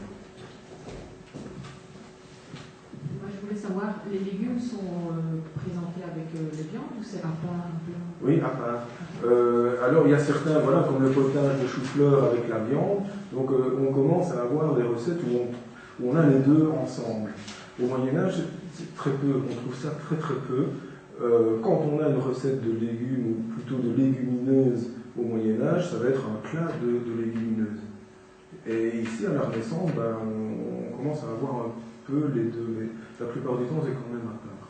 Moi, je voulais savoir, les légumes sont présentés avec les viandes ou c'est à part? Oui, à part. Alors, il y a certains, voilà, comme le potage de chou-fleur avec la viande. Donc, on commence à avoir des recettes où on a les deux ensemble. Au Moyen-Âge, c'est très peu. On trouve ça très très peu. Quand on a une recette de légumes, ou plutôt de légumineuses au Moyen-Âge, ça va être un plat de légumineuses. Et ici, à la Renaissance, on commence à avoir un peu les deux, mais la plupart du temps, c'est quand même à part.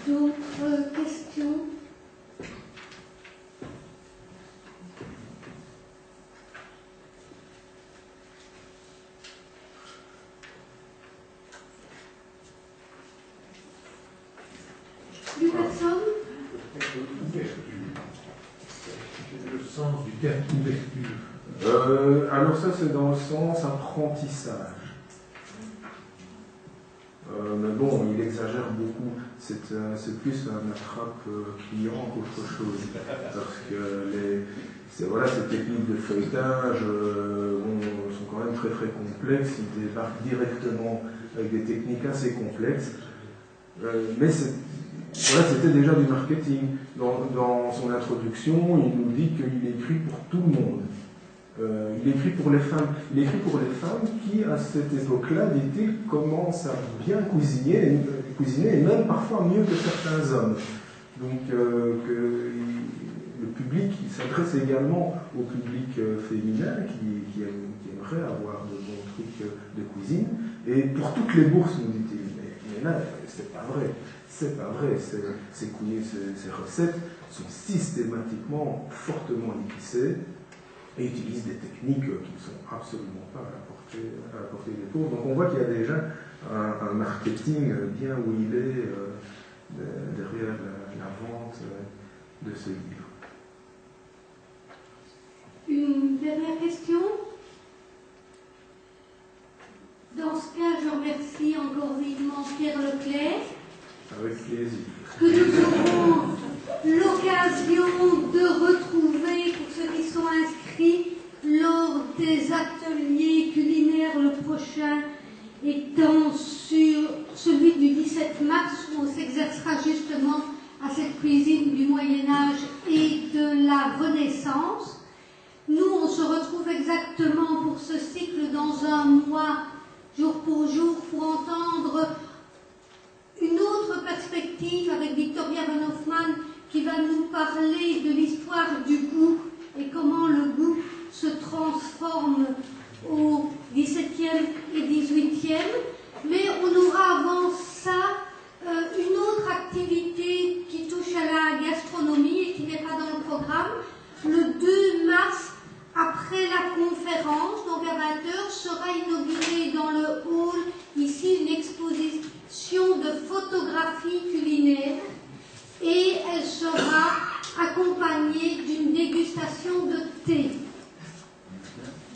D'autres questions? Plus personne? Le sens du terme ouverture. Alors ça, c'est dans le sens apprentissage. Mais bon, il exagère beaucoup. C'est plus un attrape client qu'autre chose. Parce que voilà, ces techniques de feuilletage sont quand même très très complexes. Ils débarquent directement avec des techniques assez complexes. Mais voilà, c'était déjà du marketing. Dans son introduction, il nous dit qu'il écrit pour tout le monde. Il écrit pour les femmes. Il écrit pour les femmes qui, à cette époque-là, dit-il, commencent à bien cuisiner et même parfois mieux que certains hommes. Donc, que le public, il s'adresse également au public féminin qui aimerait avoir de bons trucs de cuisine. Et pour toutes les bourses, nous dit-il. Mais là, c'est pas vrai. C'est pas vrai. Ces recettes sont systématiquement fortement épicées et utilisent des techniques qui ne sont absolument pas à la portée des pauvres. Donc on voit qu'il y a déjà un marketing bien où il est derrière la vente de ce livre. Une dernière question? Dans ce cas, je remercie encore vivement Pierre Leclerc. Avec plaisir. Que nous aurons l'occasion de retrouver, pour ceux qui sont inscrits, lors des ateliers culinaires, le prochain étant sur celui du 17 mars, où on s'exercera justement à cette cuisine du Moyen-Âge et de la Renaissance. Nous, on se retrouve exactement pour ce cycle dans un mois, jour pour jour, pour entendre une autre perspective avec Victoria Van Hoffman qui va nous parler de l'histoire du goût et comment le goût se transforme au XVIIe et XVIIIe. Mais on aura avant ça une autre activité qui touche à la gastronomie et qui n'est pas dans le programme. Le 2 mars, après la conférence, donc à 20h, sera inaugurée dans le hall, ici, une exposition de photographie culinaire et elle sera accompagnée d'une dégustation de thé.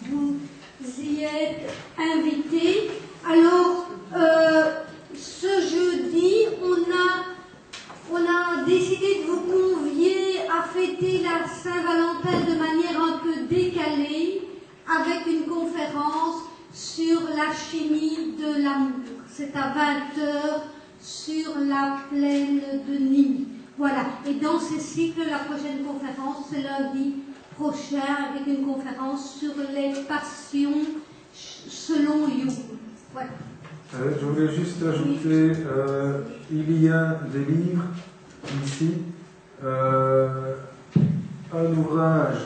Vous y êtes invités. Alors, ce jeudi, on a décidé de vous convier à fêter la Saint-Valentin de manière un peu décalée avec une conférence sur la chimie de l'amour. C'est à 20h sur la plaine de Nîmes. Voilà. Et dans ces cycles, la prochaine conférence, c'est lundi prochain avec une conférence sur les passions selon Jung. Voilà. Je voulais juste ajouter, il y a des livres ici, un ouvrage,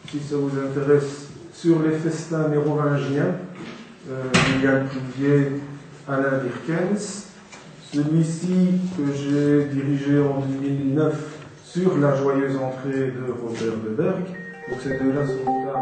si ça vous intéresse, sur les festins mérovingiens, Yann Pouvier, Alain Virkens. Celui-ci que j'ai dirigé en 2009 sur la joyeuse entrée de Robert de Berg. Donc ces deux-là sont là.